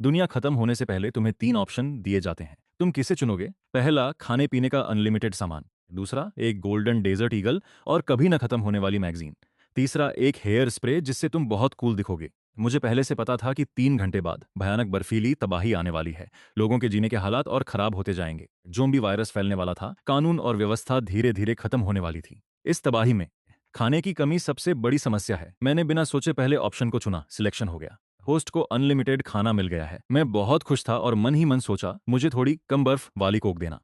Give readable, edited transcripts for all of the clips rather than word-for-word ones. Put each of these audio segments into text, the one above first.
दुनिया खत्म होने से पहले तुम्हें 3 ऑप्शन दिए जाते हैं। तुम किसे चुनोगे? पहला, खाने पीने का अनलिमिटेड सामान। दूसरा, एक गोल्डन डेजर्ट ईगल और कभी न खत्म होने वाली मैगजीन। तीसरा, एक हेयर स्प्रे जिससे तुम बहुत कूल दिखोगे। मुझे पहले से पता था कि 3 घंटे बाद भयानक बर्फीली तबाही आने वाली है। लोगों के जीने के हालात और खराब होते जाएंगे। ज़ोंबी वायरस फैलने वाला था। कानून और व्यवस्था धीरे धीरे खत्म होने वाली थी। इस तबाही में खाने की कमी सबसे बड़ी समस्या है। मैंने बिना सोचे पहले ऑप्शन को चुना, सिलेक्शन हो गया। होस्ट को अनलिमिटेड खाना मिल गया है। मैं बहुत खुश था और मन ही मन सोचा, मुझे थोड़ी कम बर्फ वाली कोक देना।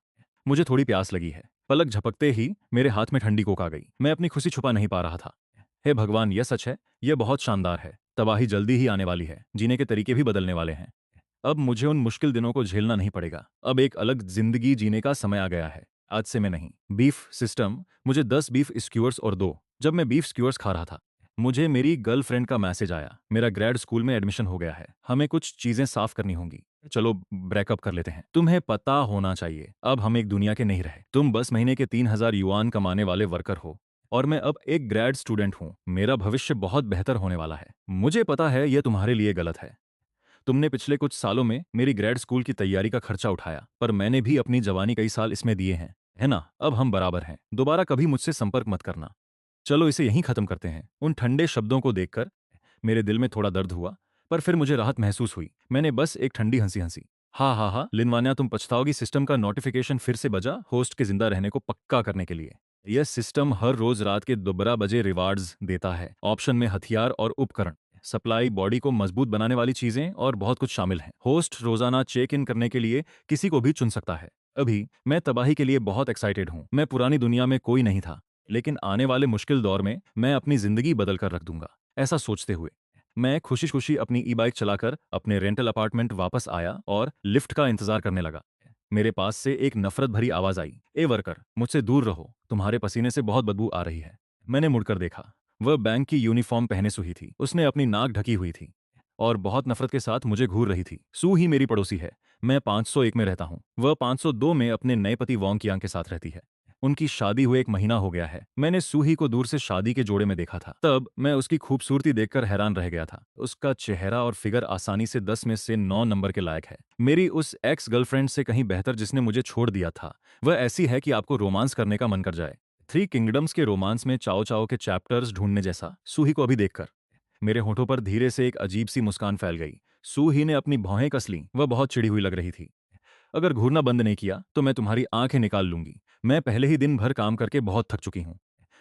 मुझे थोड़ी प्यास लगी है। पलक झपकते ही मेरे हाथ में ठंडी कोक आ गई। मैं अपनी खुशी छुपा नहीं पा रहा था। हे भगवान, यह सच है। यह बहुत शानदार है। तबाही जल्दी ही आने वाली है। जीने के तरीके भी बदलने वाले हैं। अब मुझे उन मुश्किल दिनों को झेलना नहीं पड़ेगा। अब एक अलग जिंदगी जीने का समय आ गया है। आज से मैं नहीं। बीफ सिस्टम, मुझे 10 बीफ स्क्यूअर्स और दो। जब मैं बीफ स्क्यूअर्स खा रहा था, मुझे मेरी गर्लफ्रेंड का मैसेज आया। मेरा ग्रेड स्कूल में एडमिशन हो गया है। हमें कुछ चीजें साफ करनी होंगी। चलो ब्रेकअप कर लेते हैं। तुम्हें पता होना चाहिए, अब हम एक दुनिया के नहीं रहे। तुम बस महीने के 3,000 युआन कमाने वाले वर्कर हो और मैं अब एक ग्रेड स्टूडेंट हूँ। मेरा भविष्य बहुत बेहतर होने वाला है। मुझे पता है यह तुम्हारे लिए गलत है। तुमने पिछले कुछ सालों में मेरी ग्रेड स्कूल की तैयारी का खर्चा उठाया, पर मैंने भी अपनी जवानी कई साल इसमें दिए हैं, है ना? अब हम बराबर हैं। दोबारा कभी मुझसे संपर्क मत करना। चलो इसे यहीं खत्म करते हैं। उन ठंडे शब्दों को देखकर मेरे दिल में थोड़ा दर्द हुआ, पर फिर मुझे राहत महसूस हुई। मैंने बस एक ठंडी हंसी हंसी। हाँ हाँ हाँ लिनवानिया, तुम पछताओगी। सिस्टम का नोटिफिकेशन फिर से बजा, होस्ट के जिंदा रहने को पक्का करने के लिए। यह सिस्टम हर रोज रात के 12 बजे रिवार्ड्स देता है। ऑप्शन में हथियार और उपकरण, सप्लाई, बॉडी को मजबूत बनाने वाली चीजें और बहुत कुछ शामिल हैं। होस्ट रोजाना चेक इन करने के लिए किसी को भी चुन सकता है। अभी मैं तबाही के लिए बहुत एक्साइटेड हूँ। मैं पुरानी दुनिया में कोई नहीं था, लेकिन आने वाले मुश्किल दौर में मैं अपनी जिंदगी बदल कर रख दूंगा। ऐसा सोचते हुए मैं खुशी खुशी अपनी ई बाइक चलाकर अपने रेंटल अपार्टमेंट वापस आया और लिफ्ट का इंतजार करने लगा। मेरे पास से एक नफरत भरी आवाज आई, ए वर्कर, मुझसे दूर रहो, तुम्हारे पसीने से बहुत बदबू आ रही है। मैंने मुड़कर देखा। वह बैंक की यूनिफॉर्म पहने हुई थी। उसने अपनी नाक ढकी हुई थी और बहुत नफरत के साथ मुझे घूर रही थी। सू ही मेरी पड़ोसी है। मैं 501 में रहता हूँ। वह 502 में अपने नए पति वोंग कियांग के साथ रहती है। उनकी शादी हुए 1 महीना हो गया है। मैंने सूही को दूर से शादी के जोड़े में देखा था। तब मैं उसकी खूबसूरती देखकर हैरान रह गया था। उसका चेहरा और फिगर आसानी से 10 में से 9 नंबर के लायक है। मेरी उस एक्स गर्लफ्रेंड से कहीं बेहतर जिसने मुझे छोड़ दिया था। वह ऐसी है कि आपको रोमांस करने का मन कर जाए। थ्री किंगडम्स के रोमांस में चाओ चाओ के चैप्टर्स ढूंढने जैसा। सूही को अभी देखकर मेरे होठों पर धीरे से एक अजीब सी मुस्कान फैल गई। सूही ने अपनी भौहें कस लीं। वह बहुत चिढ़ी हुई लग रही थी। अगर घूरना बंद नहीं किया तो मैं तुम्हारी आंखें निकाल लूंगी। मैं पहले ही दिन भर काम करके बहुत थक चुकी हूँ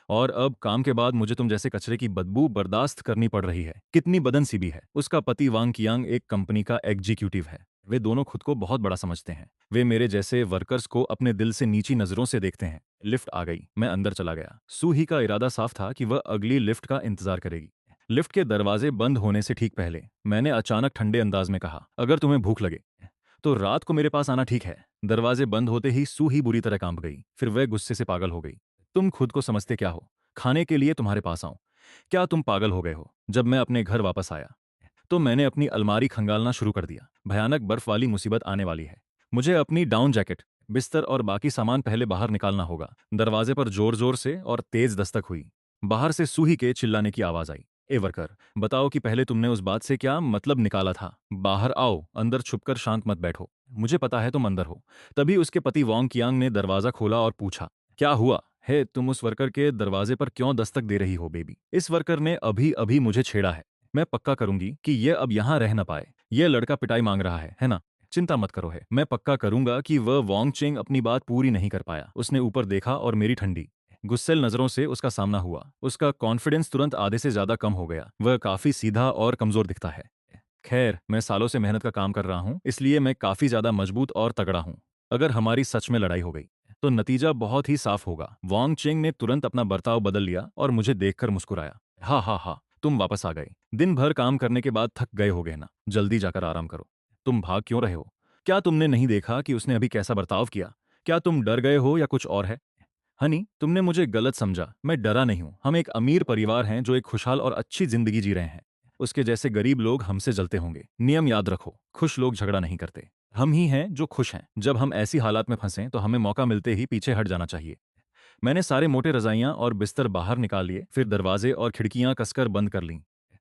और अब काम के बाद मुझे तुम जैसे कचरे की बदबू बर्दाश्त करनी पड़ रही है। कितनी बदन सी भी है। उसका पति वांग कियांग एक कंपनी का एग्जीक्यूटिव है। वे दोनों खुद को बहुत बड़ा समझते हैं। वे मेरे जैसे वर्कर्स को अपने दिल से नीची नजरों से देखते हैं। लिफ्ट आ गई। मैं अंदर चला गया। सूही का इरादा साफ था कि वह अगली लिफ्ट का इंतजार करेगी। लिफ्ट के दरवाजे बंद होने से ठीक पहले मैंने अचानक ठंडे अंदाज में कहा, अगर तुम्हें भूख लगे तो रात को मेरे पास आना, ठीक है? दरवाजे बंद होते ही सू ही बुरी तरह कांप गई। फिर वह गुस्से से पागल हो गई। तुम खुद को समझते क्या हो? खाने के लिए तुम्हारे पास आऊं? क्या तुम पागल हो गए हो? जब मैं अपने घर वापस आया तो मैंने अपनी अलमारी खंगालना शुरू कर दिया। भयानक बर्फ वाली मुसीबत आने वाली है। मुझे अपनी डाउन जैकेट, बिस्तर और बाकी सामान पहले बाहर निकालना होगा। दरवाजे पर जोर जोर से और तेज दस्तक हुई। बाहर से सूही के चिल्लाने की आवाज आई, ए वर्कर, बताओ कि पहले तुमने उस बात से क्या मतलब निकाला था? बाहर आओ, अंदर छुपकर शांत मत बैठो। मुझे पता है तुम अंदर हो। तभी उसके पति वांग कियांग ने दरवाजा खोला और पूछा, क्या हुआ है? तुम उस वर्कर के दरवाजे पर क्यों दस्तक दे रही हो बेबी? इस वर्कर ने अभी अभी मुझे छेड़ा है। मैं पक्का करूंगी कि ये अब यहाँ रह ना पाए। ये लड़का पिटाई मांग रहा है ना? चिंता मत करो, है मैं पक्का करूंगा कि वह वोंग चेंग अपनी बात पूरी नहीं कर पाया। उसने ऊपर देखा और मेरी ठंडी गुस्सैल नजरों से उसका सामना हुआ। उसका कॉन्फिडेंस तुरंत आधे से ज्यादा कम हो गया। वह काफी सीधा और कमजोर दिखता है। खैर, मैं सालों से मेहनत का काम कर रहा हूँ, इसलिए मैं काफी ज्यादा मजबूत और तगड़ा हूँ। अगर हमारी सच में लड़ाई हो गई तो नतीजा बहुत ही साफ होगा। वांग चेंग ने तुरंत अपना बर्ताव बदल लिया और मुझे देखकर मुस्कुराया। हा हा हा, तुम वापस आ गए। दिन भर काम करने के बाद थक गए होगे ना? जल्दी जाकर आराम करो। तुम भाग क्यों रहे हो? क्या तुमने नहीं देखा कि उसने अभी कैसा बर्ताव किया? क्या तुम डर गए हो या कुछ और है? हनी, तुमने मुझे गलत समझा। मैं डरा नहीं हूं। हम एक अमीर परिवार हैं जो एक खुशहाल और अच्छी जिंदगी जी रहे हैं। उसके जैसे गरीब लोग हमसे जलते होंगे। नियम याद रखो, खुश लोग झगड़ा नहीं करते। हम ही हैं जो खुश हैं। जब हम ऐसी हालात में फंसें तो हमें मौका मिलते ही पीछे हट जाना चाहिए। मैंने सारे मोटे रजाइयां और बिस्तर बाहर निकाल लिए, फिर दरवाजे और खिड़कियां कसकर बंद कर लीं।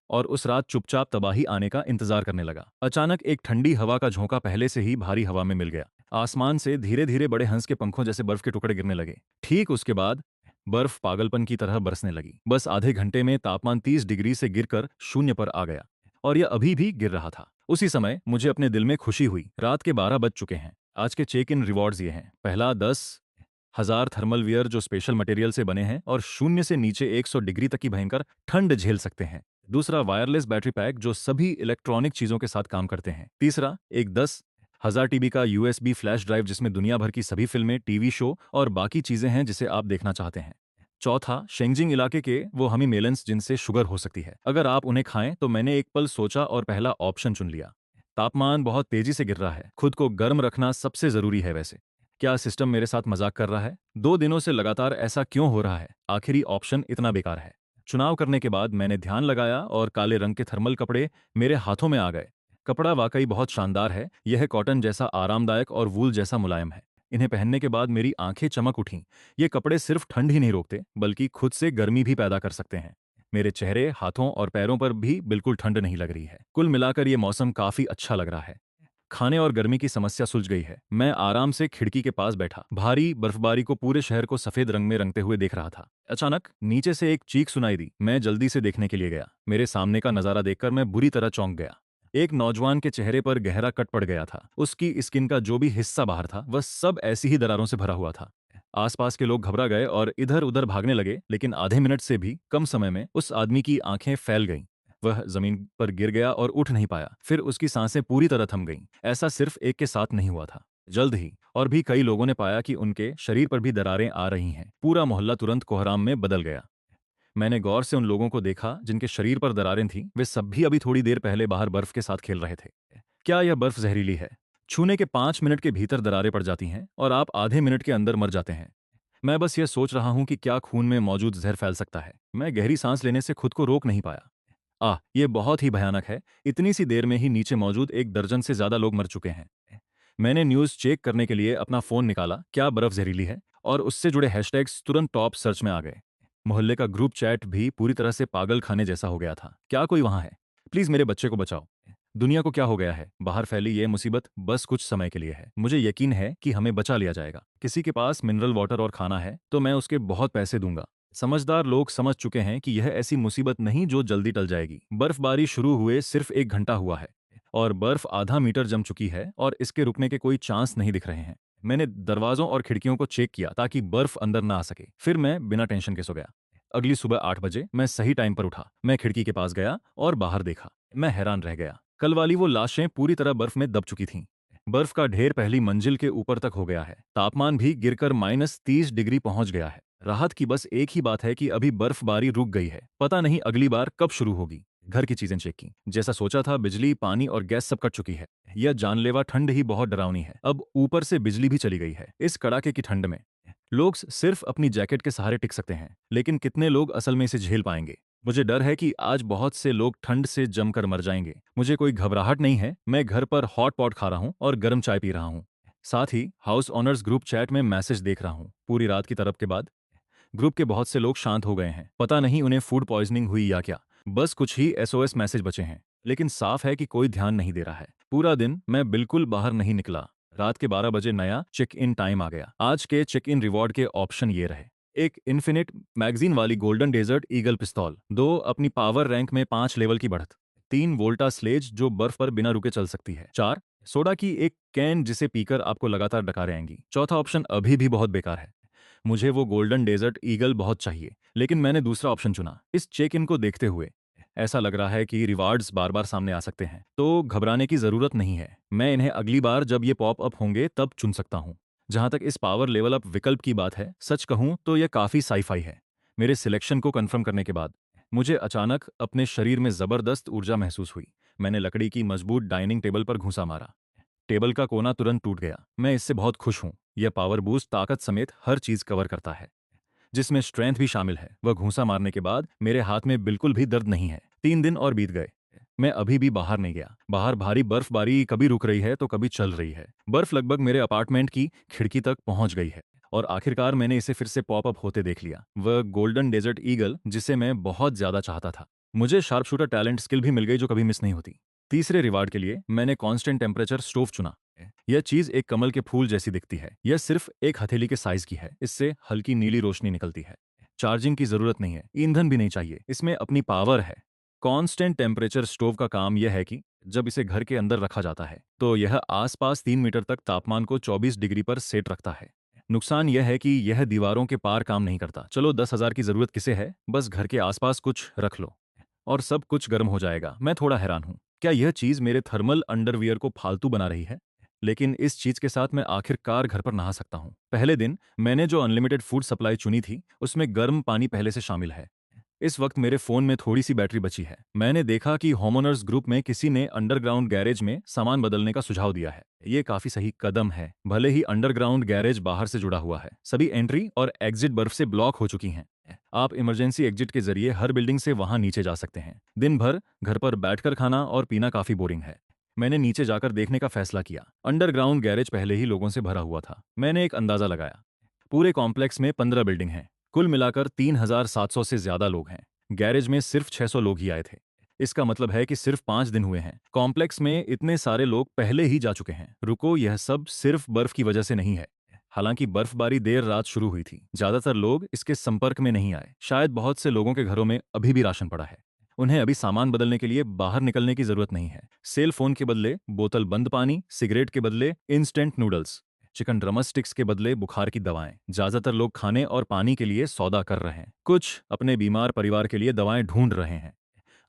और उस रात चुपचाप तबाही आने का इंतजार करने लगा। अचानक एक ठंडी हवा का झोंका पहले से ही भारी हवा में मिल गया। आसमान से धीरे धीरे बड़े हंस के पंखों जैसे बर्फ के टुकड़े गिरने लगे। ठीक उसके बाद बर्फ पागलपन की तरह बरसने लगी। बस आधे घंटे में तापमान 30 डिग्री से गिरकर शून्य पर आ गया, और यह अभी भी गिर रहा था। उसी समय मुझे अपने दिल में खुशी हुई। रात के 12 बज चुके हैं। आज के चेक इन रिवॉर्ड्स ये हैं। पहला 10,000 थर्मल वियर जो स्पेशल मटेरियल से बने हैं और शून्य से नीचे 100 डिग्री तक की भयंकर ठंड झेल सकते हैं। दूसरा वायरलेस बैटरी पैक जो सभी इलेक्ट्रॉनिक चीजों के साथ काम करते हैं। तीसरा एक 10,000 टीबी का यूएसबी फ्लैश ड्राइव जिसमें दुनिया भर की सभी फिल्में, टीवी शो और बाकी चीजें हैं जिसे आप देखना चाहते हैं। चौथा शेंगजिंग इलाके के वो हमी मेलन्स जिनसे शुगर हो सकती है। अगर आप उन्हें खाएं तो मैंने एक पल सोचा और पहला ऑप्शन चुन लिया। तापमान बहुत तेजी से गिर रहा है, खुद को गर्म रखना सबसे जरूरी है। वैसे क्या सिस्टम मेरे साथ मजाक कर रहा है? 2 दिनों से लगातार ऐसा क्यों हो रहा है? आखिरी ऑप्शन इतना बेकार है। चुनाव करने के बाद मैंने ध्यान लगाया और काले रंग के थर्मल कपड़े मेरे हाथों में आ गए। कपड़ा वाकई बहुत शानदार है। यह कॉटन जैसा आरामदायक और वूल जैसा मुलायम है। इन्हें पहनने के बाद मेरी आंखें चमक उठीं। ये कपड़े सिर्फ ठंड ही नहीं रोकते बल्कि खुद से गर्मी भी पैदा कर सकते हैं। मेरे चेहरे, हाथों और पैरों पर भी बिल्कुल ठंड नहीं लग रही है। कुल मिलाकर ये मौसम काफी अच्छा लग रहा है। खाने और गर्मी की समस्या सुलझ गई है। मैं आराम से खिड़की के पास बैठा भारी बर्फबारी को पूरे शहर को सफेद रंग में रंगते हुए देख रहा था। अचानक नीचे से एक चीख सुनाई दी। मैं जल्दी से देखने के लिए गया। मेरे सामने का नजारा देखकर मैं बुरी तरह चौंक गया। एक नौजवान के चेहरे पर गहरा कट पड़ गया था। उसकी स्किन का जो भी हिस्सा बाहर था वह सब ऐसी ही दरारों से भरा हुआ था। आसपास के लोग घबरा गए और इधर उधर भागने लगे, लेकिन आधे मिनट से भी कम समय में उस आदमी की आंखें फैल गईं। वह जमीन पर गिर गया और उठ नहीं पाया। फिर उसकी सांसें पूरी तरह थम गईं। ऐसा सिर्फ एक के साथ नहीं हुआ था। जल्द ही और भी कई लोगों ने पाया कि उनके शरीर पर भी दरारें आ रही हैं। पूरा मोहल्ला तुरंत कोहराम में बदल गया। मैंने गौर से उन लोगों को देखा जिनके शरीर पर दरारें थीं। वे सब भी अभी थोड़ी देर पहले बाहर बर्फ के साथ खेल रहे थे। क्या यह बर्फ जहरीली है? छूने के 5 मिनट के भीतर दरारें पड़ जाती हैं और आप आधे मिनट के अंदर मर जाते हैं। मैं बस यह सोच रहा हूं कि क्या खून में मौजूद जहर फैल सकता है। मैं गहरी सांस लेने से खुद को रोक नहीं पाया। ये बहुत ही भयानक है। इतनी सी देर में ही नीचे मौजूद 1 दर्जन से ज्यादा लोग मर चुके हैं। मैंने न्यूज़ चेक करने के लिए अपना फोन निकाला। क्या बर्फ जहरीली है? और उससे जुड़े हैशटैग्स तुरंत टॉप सर्च में आ गए। मोहल्ले का ग्रुप चैट भी पूरी तरह से पागल खाने जैसा हो गया था। क्या कोई वहां है? प्लीज मेरे बच्चे को बचाओ। दुनिया को क्या हो गया है? बाहर फैली ये मुसीबत बस कुछ समय के लिए है। मुझे यकीन है कि हमें बचा लिया जाएगा। किसी के पास मिनरल वाटर और खाना है तो मैं उसके बहुत पैसे दूंगा। समझदार लोग समझ चुके हैं कि यह ऐसी मुसीबत नहीं जो जल्दी टल जाएगी। बर्फबारी शुरू हुए सिर्फ 1 घंटा हुआ है और बर्फ आधा मीटर जम चुकी है और इसके रुकने के कोई चांस नहीं दिख रहे हैं। मैंने दरवाजों और खिड़कियों को चेक किया ताकि बर्फ अंदर ना आ सके। फिर मैं बिना टेंशन के सो गया। अगली सुबह 8 बजे मैं सही टाइम पर उठा। मैं खिड़की के पास गया और बाहर देखा। मैं हैरान रह गया। कल वाली वो लाशें पूरी तरह बर्फ में दब चुकी थीं। बर्फ का ढेर पहली मंजिल के ऊपर तक हो गया है। तापमान भी गिरकर -30 डिग्री पहुंच गया है। राहत की बस एक ही बात है कि अभी बर्फबारी रुक गई है। पता नहीं अगली बार कब शुरू होगी। घर की चीजें चेक की। जैसा सोचा था बिजली, पानी और गैस सब कट चुकी है। यह जानलेवा ठंड ही बहुत डरावनी है। अब ऊपर से बिजली भी चली गई है। इस कड़ाके की ठंड में लोग सिर्फ अपनी जैकेट के सहारे टिक सकते हैं, लेकिन कितने लोग असल में इसे झेल पाएंगे? मुझे डर है कि आज बहुत से लोग ठंड से जमकर मर जाएंगे। मुझे कोई घबराहट नहीं है। मैं घर पर हॉट पॉट खा रहा हूँ और गर्म चाय पी रहा हूँ। साथ ही हाउस ऑनर्स ग्रुप चैट में मैसेज देख रहा हूँ। पूरी रात की तरफ के बाद ग्रुप के बहुत से लोग शांत हो गए हैं। पता नहीं उन्हें फूड पॉइजनिंग हुई या क्या। बस कुछ ही एसओएस मैसेज बचे हैं, लेकिन साफ है कि कोई ध्यान नहीं दे रहा है। पूरा दिन मैं बिल्कुल बाहर नहीं निकला। रात के 12 बजे नया चेक इन टाइम आ गया। आज के चेक इन रिवॉर्ड के ऑप्शन ये रहे। एक इन्फिनिट मैगजीन वाली गोल्डन डेजर्ट ईगल पिस्तौल। 2 अपनी पावर रैंक में 5 लेवल की बढ़त। 3 वोल्टा स्लेज जो बर्फ पर बिना रुके चल सकती है। 4 सोडा की एक कैन जिसे पीकर आपको लगातार डकारें आएंगी। चौथा ऑप्शन अभी भी बहुत बेकार है। मुझे वो गोल्डन डेजर्ट ईगल बहुत चाहिए, लेकिन मैंने दूसरा ऑप्शन चुना। इस चेक इन को देखते हुए ऐसा लग रहा है कि रिवार्ड्स बार बार सामने आ सकते हैं, तो घबराने की जरूरत नहीं है। मैं इन्हें अगली बार जब ये पॉप अप होंगे तब चुन सकता हूँ। जहां तक इस पावर लेवल अप विकल्प की बात है, सच कहूं तो यह काफी साईफाई है। मेरे सिलेक्शन को कंफर्म करने के बाद मुझे अचानक अपने शरीर में जबरदस्त ऊर्जा महसूस हुई। मैंने लकड़ी की मजबूत डाइनिंग टेबल पर घूंसा मारा। टेबल का कोना तुरंत टूट गया। मैं इससे बहुत खुश हूँ। यह पावर बूस्ट ताकत समेत हर चीज कवर करता है, जिसमें स्ट्रेंथ भी शामिल है। वह घूंसा मारने के बाद मेरे हाथ में बिल्कुल भी दर्द नहीं है। 3 दिन और बीत गए। मैं अभी भी बाहर नहीं गया। बाहर भारी बर्फबारी कभी रुक रही है तो कभी चल रही है। बर्फ लगभग मेरे अपार्टमेंट की खिड़की तक पहुंच गई है और आखिरकार मैंने इसे फिर से पॉप अप होते देख लिया। वह गोल्डन डेजर्ट ईगल जिसे मैं बहुत ज्यादा चाहता था। मुझे शार्प शूटर टैलेंट स्किल भी मिल गई जो कभी मिस नहीं होती। तीसरे रिवार्ड के लिए मैंने कांस्टेंट टेम्परेचर स्टोव चुना। यह चीज एक कमल के फूल जैसी दिखती है। यह सिर्फ एक हथेली के साइज की है। इससे हल्की नीली रोशनी निकलती है। चार्जिंग की जरूरत नहीं है, ईंधन भी नहीं चाहिए, इसमें अपनी पावर है। कांस्टेंट टेम्परेचर स्टोव का काम यह है कि जब इसे घर के अंदर रखा जाता है तो यह आसपास 3 मीटर तक तापमान को 24 डिग्री पर सेट रखता है। नुकसान यह है कि यह दीवारों के पार काम नहीं करता। चलो 10,000 की जरूरत किसे है, बस घर के आसपास कुछ रख लो और सब कुछ गर्म हो जाएगा। मैं थोड़ा हैरान हूँ, क्या यह चीज मेरे थर्मल अंडरवियर को फालतू बना रही है? लेकिन इस चीज के साथ मैं आखिरकार घर पर नहा सकता हूँ। पहले दिन मैंने जो अनलिमिटेड फूड सप्लाई चुनी थी उसमें गर्म पानी पहले से शामिल है। इस वक्त मेरे फोन में थोड़ी सी बैटरी बची है। मैंने देखा कि होमओनर्स ग्रुप में किसी ने अंडरग्राउंड गैरेज में सामान बदलने का सुझाव दिया है। ये काफी सही कदम है। भले ही अंडरग्राउंड गैरेज बाहर से जुड़ा हुआ है, सभी एंट्री और एग्जिट बर्फ से ब्लॉक हो चुकी हैं। आप इमरजेंसी एग्जिट के जरिए हर बिल्डिंग से वहां नीचे जा सकते हैं। दिन भर घर पर बैठकर खाना और पीना काफी बोरिंग है। मैंने नीचे जाकर देखने का फैसला किया। अंडरग्राउंड गैरेज पहले ही लोगों से भरा हुआ था। मैंने एक अंदाजा लगाया। पूरे कॉम्प्लेक्स में 15 बिल्डिंग हैं। कुल मिलाकर 3,700 से ज्यादा लोग हैं। गैरेज में सिर्फ 600 लोग ही आए थे। इसका मतलब है कि सिर्फ 5 दिन हुए हैं। कॉम्प्लेक्स में इतने सारे लोग पहले ही जा चुके हैं। रुको, यह सब सिर्फ बर्फ की वजह से नहीं है। हालांकि बर्फबारी देर रात शुरू हुई थी, ज्यादातर लोग इसके संपर्क में नहीं आए। शायद बहुत से लोगों के घरों में अभी भी राशन पड़ा है। उन्हें अभी सामान बदलने के लिए बाहर निकलने की जरूरत नहीं है। सेल फोन के बदले बोतल बंद पानी, सिगरेट के बदले instant noodles, chicken drummer sticks के बदले बुखार की दवाएं। ज्यादातर लोग खाने और पानी के लिए सौदा कर रहे हैं। कुछ अपने बीमार परिवार के लिए दवाएं ढूंढ रहे हैं।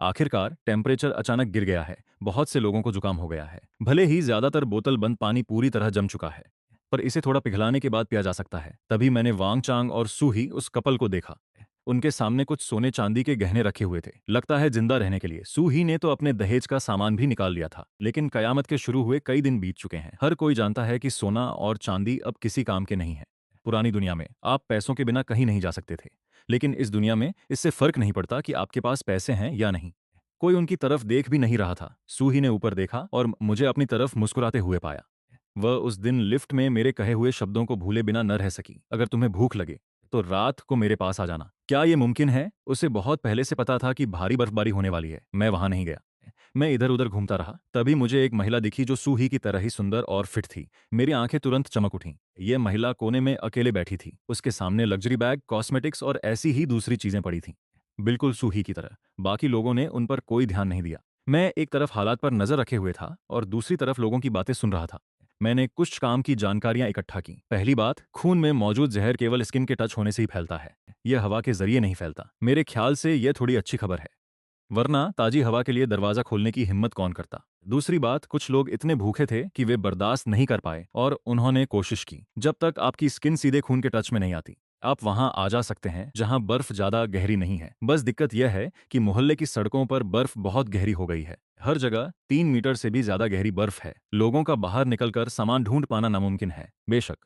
आखिरकार टेम्परेचर अचानक गिर गया है। बहुत से लोगों को जुकाम हो गया है। भले ही ज्यादातर बोतल बंद पानी पूरी तरह जम चुका है, पर इसे थोड़ा पिघलाने के बाद पिया जा सकता है। तभी मैंने वांग चांग और सूही उस कपल को देखा। उनके सामने कुछ सोने चांदी के गहने रखे हुए थे, लगता है जिंदा रहने के लिए। सूही ने तो अपने दहेज का सामान भी निकाल लिया था। लेकिन कयामत के शुरू हुए कई दिन बीत चुके हैं। हर कोई जानता है कि सोना और चांदी अब किसी काम के नहीं है। पुरानी दुनिया में आप पैसों के बिना कहीं नहीं जा सकते थे, लेकिन इस दुनिया में इससे फर्क नहीं पड़ता कि आपके पास पैसे हैं या नहीं। कोई उनकी तरफ देख भी नहीं रहा था। सूही ने ऊपर देखा और मुझे अपनी तरफ मुस्कुराते हुए पाया। वह उस दिन लिफ्ट में मेरे कहे हुए शब्दों को भूले बिना न रह सकी। अगर तुम्हें भूख लगे तो रात को मेरे पास आ जाना। क्या ये मुमकिन है? उसे बहुत पहले से पता था कि भारी बर्फबारी होने वाली है। मैं वहां नहीं गया। मैं इधर उधर घूमता रहा। तभी मुझे एक महिला दिखी जो सूही की तरह ही सुंदर और फिट थी। मेरी आंखें तुरंत चमक उठीं। ये महिला कोने में अकेले बैठी थी। उसके सामने लग्जरी बैग, कॉस्मेटिक्स और ऐसी ही दूसरी चीजें पड़ी थीं, बिल्कुल सूही की तरह। बाकी लोगों ने उन पर कोई ध्यान नहीं दिया। मैं एक तरफ हालात पर नजर रखे हुए था और दूसरी तरफ लोगों की बातें सुन रहा था। मैंने कुछ काम की जानकारियां इकट्ठा की। पहली बात, खून में मौजूद जहर केवल स्किन के टच होने से ही फैलता है। यह हवा के जरिए नहीं फैलता। मेरे ख्याल से यह थोड़ी अच्छी खबर है, वरना ताजी हवा के लिए दरवाजा खोलने की हिम्मत कौन करता। दूसरी बात, कुछ लोग इतने भूखे थे कि वे बर्दाश्त नहीं कर पाए और उन्होंने कोशिश की। जब तक आपकी स्किन सीधे खून के टच में नहीं आती, आप वहां आ जा सकते हैं जहां बर्फ ज्यादा गहरी नहीं है। बस दिक्कत यह है कि मोहल्ले की सड़कों पर बर्फ बहुत गहरी हो गई है। हर जगह 3 मीटर से भी ज्यादा गहरी बर्फ है। लोगों का बाहर निकलकर सामान ढूंढ पाना नामुमकिन है। बेशक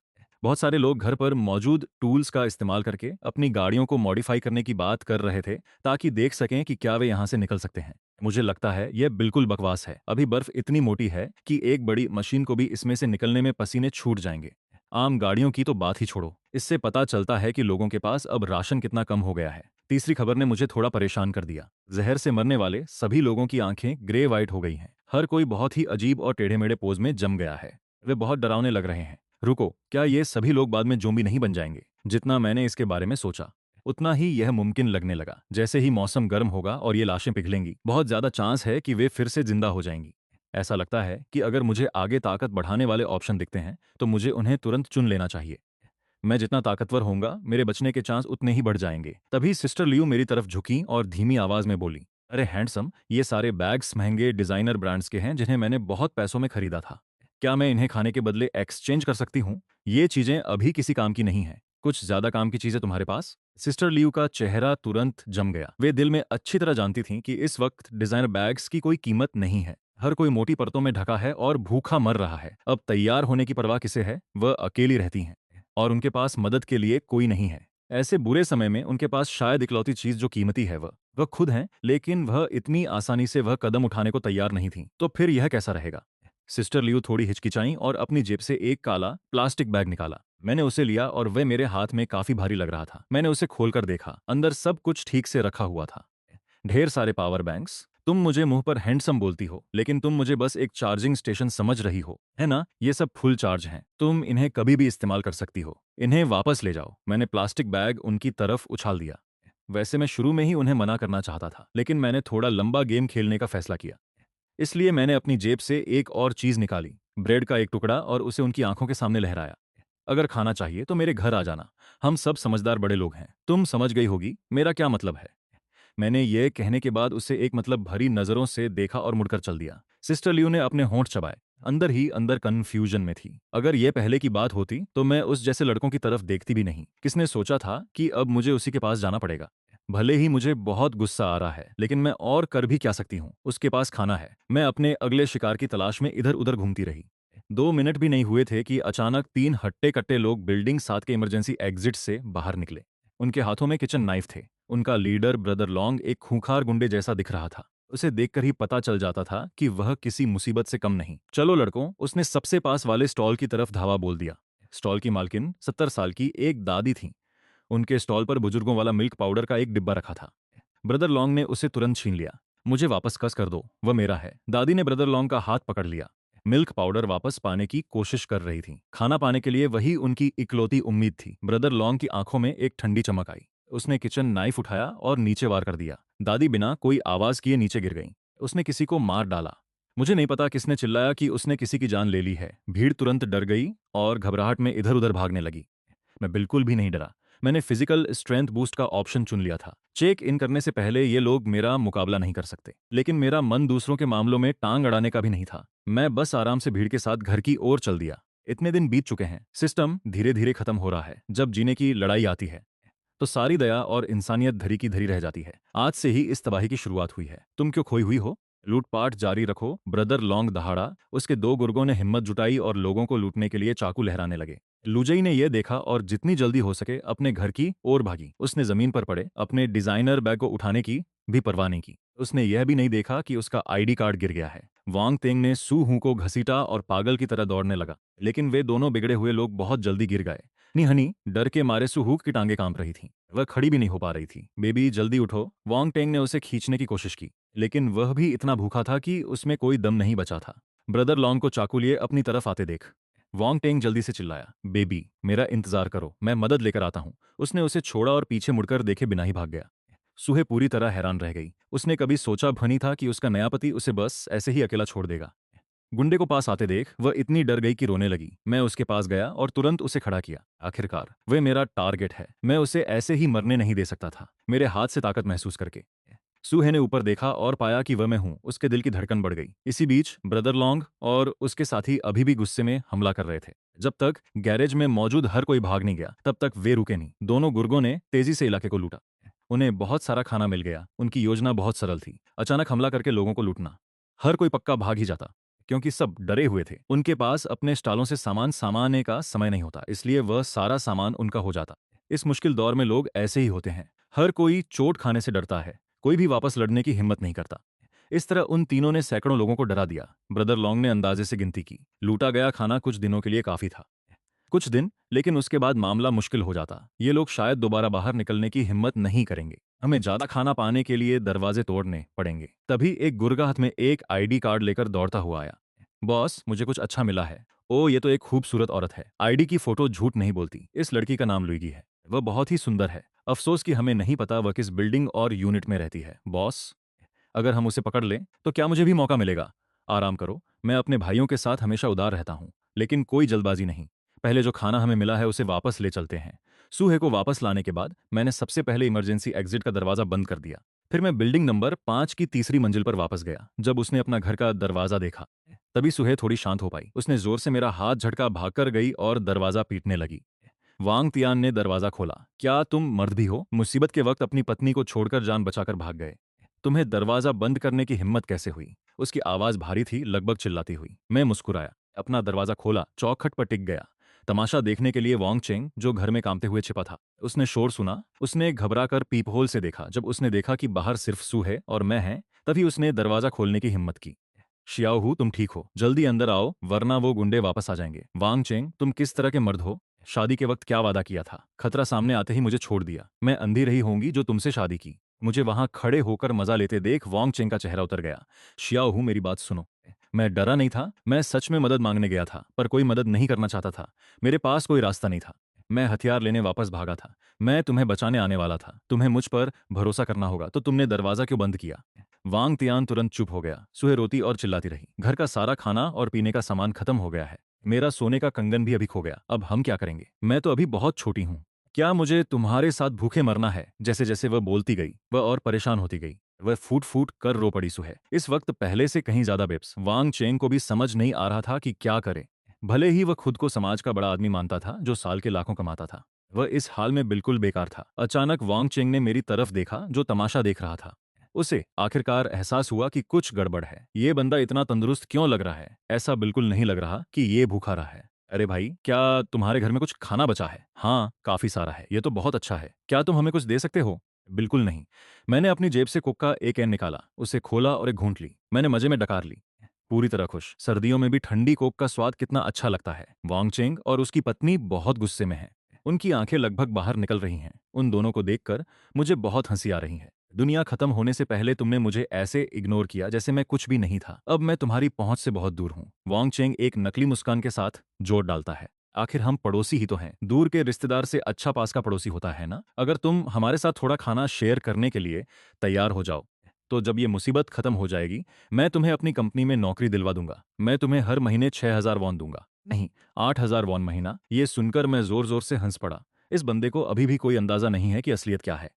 बहुत सारे लोग घर पर मौजूद टूल्स का इस्तेमाल करके अपनी गाड़ियों को मॉडिफाई करने की बात कर रहे थे ताकि देख सकें कि क्या वे यहां से निकल सकते हैं। मुझे लगता है यह बिल्कुल बकवास है। अभी बर्फ इतनी मोटी है कि एक बड़ी मशीन को भी इसमें से निकलने में पसीने छूट जाएंगे। आम गाड़ियों की तो बात ही छोड़ो। इससे पता चलता है कि लोगों के पास अब राशन कितना कम हो गया है। तीसरी खबर ने मुझे थोड़ा परेशान कर दिया। जहर से मरने वाले सभी लोगों की आंखें ग्रे वाइट हो गई हैं। हर कोई बहुत ही अजीब और टेढ़े मेढ़े पोज में जम गया है। वे बहुत डरावने लग रहे हैं। रुको, क्या ये सभी लोग बाद में ज़ोंबी नहीं बन जाएंगे? जितना मैंने इसके बारे में सोचा उतना ही यह मुमकिन लगने लगा। जैसे ही मौसम गर्म होगा और ये लाशें पिघलेंगी, बहुत ज्यादा चांस है कि वे फिर से जिंदा हो जाएंगी। ऐसा लगता है कि अगर मुझे आगे ताकत बढ़ाने वाले ऑप्शन दिखते हैं तो मुझे उन्हें तुरंत चुन लेना चाहिए। मैं जितना ताकतवर होऊंगा, मेरे बचने के चांस उतने ही बढ़ जाएंगे। तभी सिस्टर लियू मेरी तरफ झुकी और धीमी आवाज में बोली, अरे हैंडसम, ये सारे बैग्स महंगे डिजाइनर ब्रांड्स के हैं जिन्हें मैंने बहुत पैसों में खरीदा था। क्या मैं इन्हें खाने के बदले एक्सचेंज कर सकती हूँ? ये चीजें अभी किसी काम की नहीं है। कुछ ज्यादा काम की चीजें तुम्हारे पास? सिस्टर लियू का चेहरा तुरंत जम गया। वे दिल में अच्छी तरह जानती थीं कि इस वक्त डिजाइनर बैग्स की कोई कीमत नहीं है। हर कोई मोटी परतों में ढका है और भूखा मर रहा है। अब तैयार होने की परवाह किसे है? वह अकेली रहती हैं और उनके पास मदद के लिए कोई नहीं है। ऐसे बुरे समय में उनके पास शायद इकलौती चीज जो कीमती है वह खुद हैं, लेकिन वह इतनी आसानी से वह कदम उठाने को तैयार नहीं थी। तो फिर यह कैसा रहेगा? सिस्टर लियू थोड़ी हिचकिचाई और अपनी जेब से एक काला प्लास्टिक बैग निकाला। मैंने उसे लिया और वह मेरे हाथ में काफी भारी लग रहा था। मैंने उसे खोलकर देखा। अंदर सब कुछ ठीक से रखा हुआ था। ढेर सारे पावर बैंक्स। तुम मुझे मुंह पर हैंडसम बोलती हो, लेकिन तुम मुझे बस एक चार्जिंग स्टेशन समझ रही हो, है ना? ये सब फुल चार्ज हैं, तुम इन्हें कभी भी इस्तेमाल कर सकती हो। इन्हें वापस ले जाओ। मैंने प्लास्टिक बैग उनकी तरफ उछाल दिया। वैसे मैं शुरू में ही उन्हें मना करना चाहता था, लेकिन मैंने थोड़ा लंबा गेम खेलने का फैसला किया। इसलिए मैंने अपनी जेब से एक और चीज निकाली, ब्रेड का एक टुकड़ा, और उसे उनकी आंखों के सामने लहराया। अगर खाना चाहिए तो मेरे घर आ जाना। हम सब समझदार बड़े लोग हैं। तुम समझ गई होगी मेरा क्या मतलब है। मैंने ये कहने के बाद उसे एक मतलब भरी नजरों से देखा और मुड़कर चल दिया। सिस्टर लियो ने अपने होंठ चबाए। अंदर ही अंदर कन्फ्यूजन में थी। अगर ये पहले की बात होती तो मैं उस जैसे लड़कों की तरफ देखती भी नहीं। किसने सोचा था कि अब मुझे उसी के पास जाना पड़ेगा। भले ही मुझे बहुत गुस्सा आ रहा है, लेकिन मैं और कर भी क्या सकती हूँ। उसके पास खाना है। मैं अपने अगले शिकार की तलाश में इधर उधर घूमती रही। 2 मिनट भी नहीं हुए थे कि अचानक 3 हट्टे कट्टे लोग बिल्डिंग 7 के इमरजेंसी एग्जिट से बाहर निकले। उनके हाथों में किचन नाइफ थे। उनका लीडर ब्रदर लॉन्ग एक खूंखार गुंडे जैसा दिख रहा था। उसे देखकर ही पता चल जाता था कि वह किसी मुसीबत से कम नहीं। चलो लड़कों, उसने सबसे पास वाले स्टॉल की तरफ धावा बोल दिया। स्टॉल की मालकिन 70 साल की एक दादी थी। उनके स्टॉल पर बुजुर्गों वाला मिल्क पाउडर का एक डिब्बा रखा था। ब्रदर लॉन्ग ने उसे तुरंत छीन लिया। मुझे वापस कस कर दो, वह मेरा है। दादी ने ब्रदर लॉन्ग का हाथ पकड़ लिया। मिल्क पाउडर वापस पाने की कोशिश कर रही थी। खाना पाने के लिए वही उनकी इकलौती उम्मीद थी। ब्रदर लॉन्ग की आंखों में एक ठंडी चमक आई। उसने किचन नाइफ उठाया और नीचे वार कर दिया। दादी बिना कोई आवाज किए नीचे गिर गई। उसने किसी को मार डाला। मुझे नहीं पता किसने चिल्लाया कि उसने किसी की जान ले ली है। भीड़ तुरंत डर गई और घबराहट में इधर उधर भागने लगी। मैं बिल्कुल भी नहीं डरा। मैंने फिजिकल स्ट्रेंथ बूस्ट का ऑप्शन चुन लिया था। चेक इन करने से पहले ये लोग मेरा मुकाबला नहीं कर सकते, लेकिन मेरा मन दूसरों के मामलों में टांग अड़ाने का भी नहीं था। मैं बस आराम से भीड़ के साथ घर की ओर चल दिया। इतने दिन बीत चुके हैं। सिस्टम धीरे धीरे खत्म हो रहा है। जब जीने की लड़ाई आती है तो सारी दया और इंसानियत धरी की धरी रह जाती है। आज से ही इस तबाही की शुरुआत हुई है। तुम क्यों खोई हुई हो? लूटपाट जारी रखो। ब्रदर लॉन्ग दहाड़ा। उसके 2 गुर्गों ने हिम्मत जुटाई और लोगों को लूटने के लिए चाकू लहराने लगे। लुजई ने यह देखा और जितनी जल्दी हो सके अपने घर की ओर भागी। उसने जमीन पर पड़े अपने डिजाइनर बैग को उठाने की भी परवाह नहीं की। उसने यह भी नहीं देखा कि उसका आईडी कार्ड गिर गया है। वांग तेंग ने सू हूं को घसीटा और पागल की तरह दौड़ने लगा, लेकिन वे दोनों बिगड़े हुए लोग बहुत जल्दी गिर गए। हनी डर के मारे सुहूक की टांगे कांप रही थीं। वह खड़ी भी नहीं हो पा रही थी। बेबी जल्दी उठो। वांग टेंग ने उसे खींचने की कोशिश की, लेकिन वह भी इतना भूखा था कि उसमें कोई दम नहीं बचा था। ब्रदर लॉन्ग को चाकू लिए अपनी तरफ आते देख वांग टेंग जल्दी से चिल्लाया, बेबी मेरा इंतजार करो, मैं मदद लेकर आता हूँ। उसने उसे छोड़ा और पीछे मुड़कर देखे बिना ही भाग गया। सुहे पूरी तरह हैरान रह गई। उसने कभी सोचा भी नहीं था कि उसका नया पति उसे बस ऐसे ही अकेला छोड़ देगा। गुंडे को पास आते देख वह इतनी डर गई कि रोने लगी। मैं उसके पास गया और तुरंत उसे खड़ा किया। आखिरकार वह मेरा टारगेट है। मैं उसे ऐसे ही मरने नहीं दे सकता था। मेरे हाथ से ताकत महसूस करके सूहे ने ऊपर देखा और पाया कि वह मैं हूं। उसके दिल की धड़कन बढ़ गई। इसी बीच ब्रदर लॉन्ग और उसके साथी अभी भी गुस्से में हमला कर रहे थे। जब तक गैरेज में मौजूद हर कोई भाग नहीं गया तब तक वे रुके नहीं। दोनों गुर्गों ने तेजी से इलाके को लूटा। उन्हें बहुत सारा खाना मिल गया। उनकी योजना बहुत सरल थी, अचानक हमला करके लोगों को लूटना। हर कोई पक्का भाग ही जाता, क्योंकि सब डरे हुए थे। उनके पास अपने स्टॉलों से सामान सामाने का समय नहीं होता, इसलिए वह सारा सामान उनका हो जाता। इस मुश्किल दौर में लोग ऐसे ही होते हैं। हर कोई चोट खाने से डरता है। कोई भी वापस लड़ने की हिम्मत नहीं करता। इस तरह उन तीनों ने सैकड़ों लोगों को डरा दिया। ब्रदर लॉन्ग ने अंदाजे से गिनती की। लूटा गया खाना कुछ दिनों के लिए काफी था। कुछ दिन, लेकिन उसके बाद मामला मुश्किल हो जाता। ये लोग शायद दोबारा बाहर निकलने की हिम्मत नहीं करेंगे। हमें ज्यादा खाना पाने के लिए दरवाजे तोड़ने पड़ेंगे। तभी एक गुर्गा हाथ में एक आईडी कार्ड लेकर दौड़ता हुआ आया। बॉस, मुझे कुछ अच्छा मिला है। ओ, ये तो एक खूबसूरत औरत है। आईडी की फोटो झूठ नहीं बोलती। इस लड़की का नाम लुईगी है। वह बहुत ही सुंदर है। अफसोस कि हमें नहीं पता वह किस बिल्डिंग और यूनिट में रहती है। बॉस, अगर हम उसे पकड़ लें तो क्या मुझे भी मौका मिलेगा? आराम करो। मैं अपने भाइयों के साथ हमेशा उदार रहता हूँ, लेकिन कोई जल्दबाजी नहीं। पहले जो खाना हमें मिला है उसे वापस ले चलते हैं। सूहे को वापस लाने के बाद मैंने सबसे पहले इमरजेंसी एग्जिट का दरवाजा बंद कर दिया। फिर मैं बिल्डिंग नंबर 5 की तीसरी मंजिल पर वापस गया। जब उसने अपना घर का दरवाजा देखा तभी सुहे थोड़ी शांत हो पाई। उसने जोर से मेरा हाथ झटका, भागकर गई और दरवाजा पीटने लगी। वांग तियान ने दरवाजा खोला। क्या तुम मर्द भी हो? मुसीबत के वक्त अपनी पत्नी को छोड़कर जान बचाकर भाग गए। तुम्हें दरवाजा बंद करने की हिम्मत कैसे हुई? उसकी आवाज भारी थी, लगभग चिल्लाती हुई। मैं मुस्कुराया, अपना दरवाजा खोला, चौखट पर टिक गया। तमाशा देखने के लिए वांग चेंग, जो घर में कांपते हुए छिपा था, उसने शोर सुना। उसने घबरा कर पीपहोल से देखा। जब उसने देखा कि बाहर सिर्फ सू है और मैं हैं, तभी उसने दरवाजा खोलने की हिम्मत की। शियाओहू, तुम ठीक हो? जल्दी अंदर आओ, वरना वो गुंडे वापस आ जाएंगे। वांग चेंग, तुम किस तरह के मर्द हो? शादी के वक्त क्या वादा किया था? खतरा सामने आते ही मुझे छोड़ दिया। मैं अंधी रही होंगी जो तुमसे शादी की। मुझे वहां खड़े होकर मजा लेते देख वांग चेंग का चेहरा उतर गया। शियाओ हूँ, मेरी बात सुनो। मैं डरा नहीं था, मैं सच में मदद मांगने गया था, पर कोई मदद नहीं करना चाहता था। मेरे पास कोई रास्ता नहीं था। मैं हथियार लेने वापस भागा था। मैं तुम्हें बचाने आने वाला था। तुम्हें मुझ पर भरोसा करना होगा। तो तुमने दरवाजा क्यों बंद किया? वांग तियान तुरंत चुप हो गया। सुहे रोती और चिल्लाती रही, घर का सारा खाना और पीने का सामान खत्म हो गया है। मेरा सोने का कंगन भी अभी खो गया। अब हम क्या करेंगे? मैं तो अभी बहुत छोटी हूँ। क्या मुझे तुम्हारे साथ भूखे मरना है? जैसे जैसे वह बोलती गई, वह और परेशान होती गई। वह फूट फूट कर रो पड़ी। सुहे इस वक्त पहले से कहीं ज्यादा बेब्स। वांग चेंग को भी समझ नहीं आ रहा था कि क्या करे। भले ही वह खुद को समाज का बड़ा आदमी मानता था जो साल के लाखों कमाता था, वह इस हाल में बिल्कुल बेकार था। अचानक वांग चेंग ने मेरी तरफ देखा जो तमाशा देख रहा था। उसे आखिरकार एहसास हुआ कि कुछ गड़बड़ है। ये बंदा इतना तंदुरुस्त क्यों लग रहा है? ऐसा बिल्कुल नहीं लग रहा कि ये भूखा रहा है। अरे भाई, क्या तुम्हारे घर में कुछ खाना बचा है? हाँ, काफी सारा है। ये तो बहुत अच्छा है। क्या तुम हमें कुछ दे सकते हो? बिल्कुल नहीं। मैंने अपनी जेब से कोक का एक कैन निकाला, उसे खोला और एक घूंट ली। मैंने मजे में डकार ली। पूरी तरह खुश। सर्दियों में भी ठंडी कोक का स्वाद कितना अच्छा लगता है। वांग चेंग और उसकी पत्नी बहुत गुस्से में हैं। उनकी आंखें लगभग बाहर निकल रही हैं। उन दोनों को देखकर मुझे बहुत हंसी आ रही है। दुनिया खत्म होने से पहले तुमने मुझे ऐसे इग्नोर किया जैसे मैं कुछ भी नहीं था। अब मैं तुम्हारी पहुंच से बहुत दूर हूं। वांग चेंग एक नकली मुस्कान के साथ जोर डालता है। आखिर हम पड़ोसी ही तो हैं। दूर के रिश्तेदार से अच्छा पास का पड़ोसी होता है ना? अगर तुम हमारे साथ थोड़ा खाना शेयर करने के लिए तैयार हो जाओ, तो जब ये मुसीबत खत्म हो जाएगी, मैं तुम्हें अपनी कंपनी में नौकरी दिलवा दूंगा। मैं तुम्हें हर महीने 6,000 वॉन दूंगा। नहीं, 8,000 वॉन महीना। ये सुनकर मैं जोर जोर से हंस पड़ा। इस बंदे को अभी भी कोई अंदाजा नहीं है कि असलियत क्या है।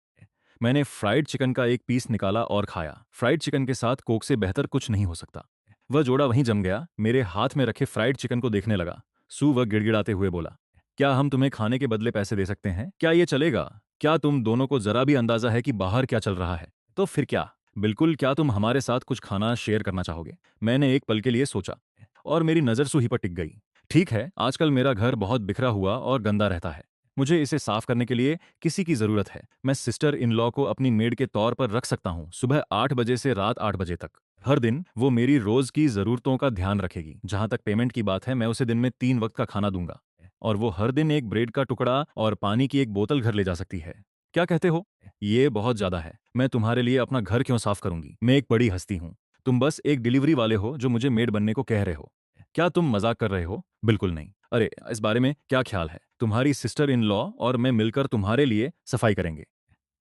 मैंने फ्राइड चिकन का एक पीस निकाला और खाया। फ्राइड चिकन के साथ कोक से बेहतर कुछ नहीं हो सकता। वह जोड़ा वहीं जम गया। मेरे हाथ में रखे फ्राइड चिकन को देखने लगा। वह गिड़गिड़ाते हुए बोला, क्या हम तुम्हें खाने के बदले पैसे दे सकते हैं? क्या ये चलेगा? क्या तुम दोनों को जरा भी अंदाजा है कि बाहर क्या चल रहा है? तो फिर क्या? बिल्कुल। क्या तुम हमारे साथ कुछ खाना शेयर करना चाहोगे? मैंने एक पल के लिए सोचा और मेरी नज़र सूही पर टिक गई। ठीक है, आजकल मेरा घर बहुत बिखरा हुआ और गंदा रहता है। मुझे इसे साफ करने के लिए किसी की जरूरत है। मैं सिस्टर इन लॉ को अपनी मेड के तौर पर रख सकता हूँ, सुबह 8 बजे से रात 8 बजे तक। हर दिन वो मेरी रोज की जरूरतों का ध्यान रखेगी। जहां तक पेमेंट की बात है, मैं उसे दिन में 3 वक्त का खाना दूंगा और वो हर दिन एक ब्रेड का टुकड़ा और पानी की एक बोतल घर ले जा सकती है। क्या कहते हो? ये बहुत ज्यादा है। मैं तुम्हारे लिए अपना घर क्यों साफ करूंगी? मैं एक बड़ी हस्ती हूँ। तुम बस एक डिलीवरी वाले हो जो मुझे मेड बनने को कह रहे हो। क्या तुम मजाक कर रहे हो? बिल्कुल नहीं। अरे, इस बारे में क्या ख्याल है? तुम्हारी सिस्टर इन लॉ और मैं मिलकर तुम्हारे लिए सफाई करेंगे।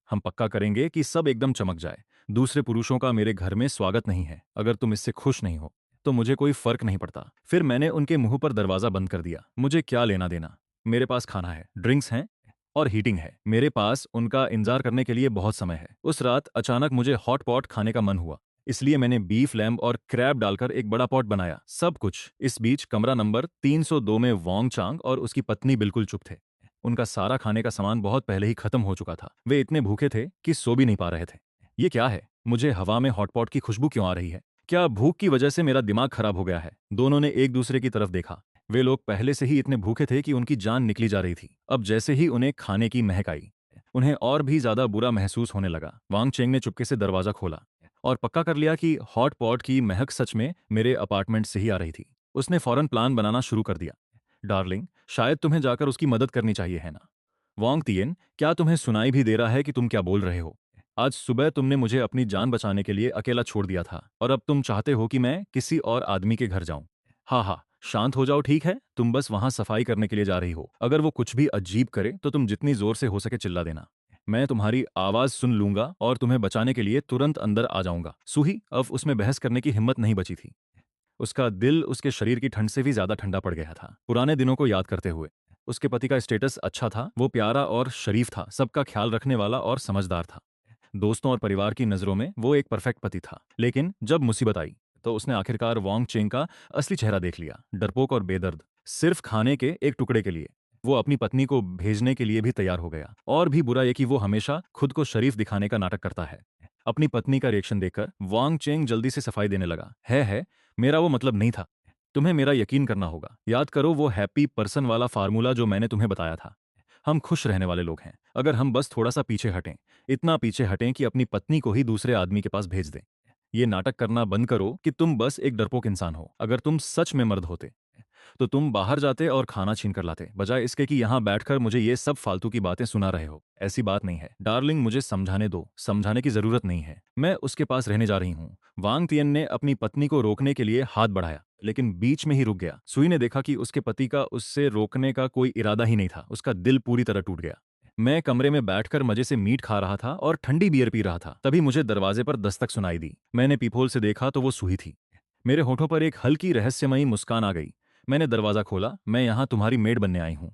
हम पक्का करेंगे कि सब एकदम चमक जाए। दूसरे पुरुषों का मेरे घर में स्वागत नहीं है। अगर तुम इससे खुश नहीं हो तो मुझे कोई फर्क नहीं पड़ता। फिर मैंने उनके मुंह पर दरवाजा बंद कर दिया। मुझे क्या लेना देना? मेरे पास खाना है, ड्रिंक्स हैं और हीटिंग है। मेरे पास उनका इंतजार करने के लिए बहुत समय है। उस रात अचानक मुझे हॉट पॉट खाने का मन हुआ, इसलिए मैंने बीफ लैम्ब और क्रैब डालकर एक बड़ा पॉट बनाया। सब कुछ। इस बीच कमरा नंबर 302 में वोंग चांग और उसकी पत्नी बिल्कुल चुप थे। उनका सारा खाने का सामान बहुत पहले ही खत्म हो चुका था। वे इतने भूखे थे कि सो भी नहीं पा रहे थे। ये क्या है? मुझे हवा में हॉटपॉट की खुशबू क्यों आ रही है? क्या भूख की वजह से मेरा दिमाग खराब हो गया है? दोनों ने एक दूसरे की तरफ देखा। वे लोग पहले से ही इतने भूखे थे कि उनकी जान निकली जा रही थी। अब जैसे ही उन्हें खाने की महक आई, उन्हें और भी ज्यादा बुरा महसूस होने लगा। वांग चेंग ने चुपके से दरवाजा खोला और पक्का कर लिया कि हॉट पॉट की महक सच में मेरे अपार्टमेंट से ही आ रही थी। उसने फौरन प्लान बनाना शुरू कर दिया। डार्लिंग, शायद तुम्हें जाकर उसकी मदद करनी चाहिए, है ना? वांग तियन, क्या तुम्हें सुनाई भी दे रहा है कि तुम क्या बोल रहे हो? आज सुबह तुमने मुझे अपनी जान बचाने के लिए अकेला छोड़ दिया था और अब तुम चाहते हो कि मैं किसी और आदमी के घर जाऊं। हाँ हाँ, शांत हो जाओ, ठीक है? तुम बस वहां सफाई करने के लिए जा रही हो। अगर वो कुछ भी अजीब करे तो तुम जितनी जोर से हो सके चिल्ला देना। मैं तुम्हारी आवाज सुन लूंगा और तुम्हें बचाने के लिए तुरंत अंदर आ जाऊंगा। सूही अब उसमें बहस करने की हिम्मत नहीं बची थी। उसका दिल उसके शरीर की ठंड से भी ज्यादा ठंडा पड़ गया था। पुराने दिनों को याद करते हुए उसके पति का स्टेटस अच्छा था। वो प्यारा और शरीफ था, सबका ख्याल रखने वाला और समझदार था। दोस्तों और परिवार की नजरों में वो एक परफेक्ट पति था। लेकिन जब मुसीबत आई तो उसने आखिरकार वांग चेंग का असली चेहरा देख लिया। डरपोक और बेदर्द, सिर्फ खाने के एक टुकड़े के लिए वो अपनी पत्नी को भेजने के लिए भी तैयार हो गया। और भी बुरा ये कि वो हमेशा खुद को शरीफ दिखाने का नाटक करता है। अपनी पत्नी का रिएक्शन देखकर वांग चेंग जल्दी से सफाई देने लगा। है, मेरा वो मतलब नहीं था। तुम्हें मेरा यकीन करना होगा। याद करो वो हैप्पी पर्सन वाला फार्मूला जो मैंने तुम्हें बताया था। हम खुश रहने वाले लोग हैं अगर हम बस थोड़ा सा पीछे हटें। इतना पीछे हटें कि अपनी पत्नी को ही दूसरे आदमी के पास भेज दें। ये नाटक करना बंद करो कि तुम बस एक डरपोक इंसान हो। अगर तुम सच में मर्द होते तो तुम बाहर जाते और खाना छीन कर लाते, बजाय इसके कि यहाँ बैठकर मुझे ये सब फालतू की बातें सुना रहे हो। ऐसी बात नहीं है डार्लिंग, मुझे समझाने दो, समझाने की जरूरत नहीं है। मैं उसके पास रहने जा रही हूँ। वांग तियन ने अपनी पत्नी को रोकने के लिए हाथ बढ़ाया, लेकिन बीच में ही रुक गया। सुई ने देखा कि उसके पति का उससे रोकने का कोई इरादा ही नहीं था। उसका दिल पूरी तरह टूट गया। मैं कमरे में बैठकर मजे से मीट खा रहा था और ठंडी बियर पी रहा था, तभी मुझे दरवाजे पर दस्तक सुनाई दी। मैंने पीपोल से देखा तो वो सूही थी। मेरे होठों पर एक हल्की रहस्यमयी मुस्कान आ गई। मैंने दरवाजा खोला। मैं यहाँ तुम्हारी मेड बनने आई हूँ।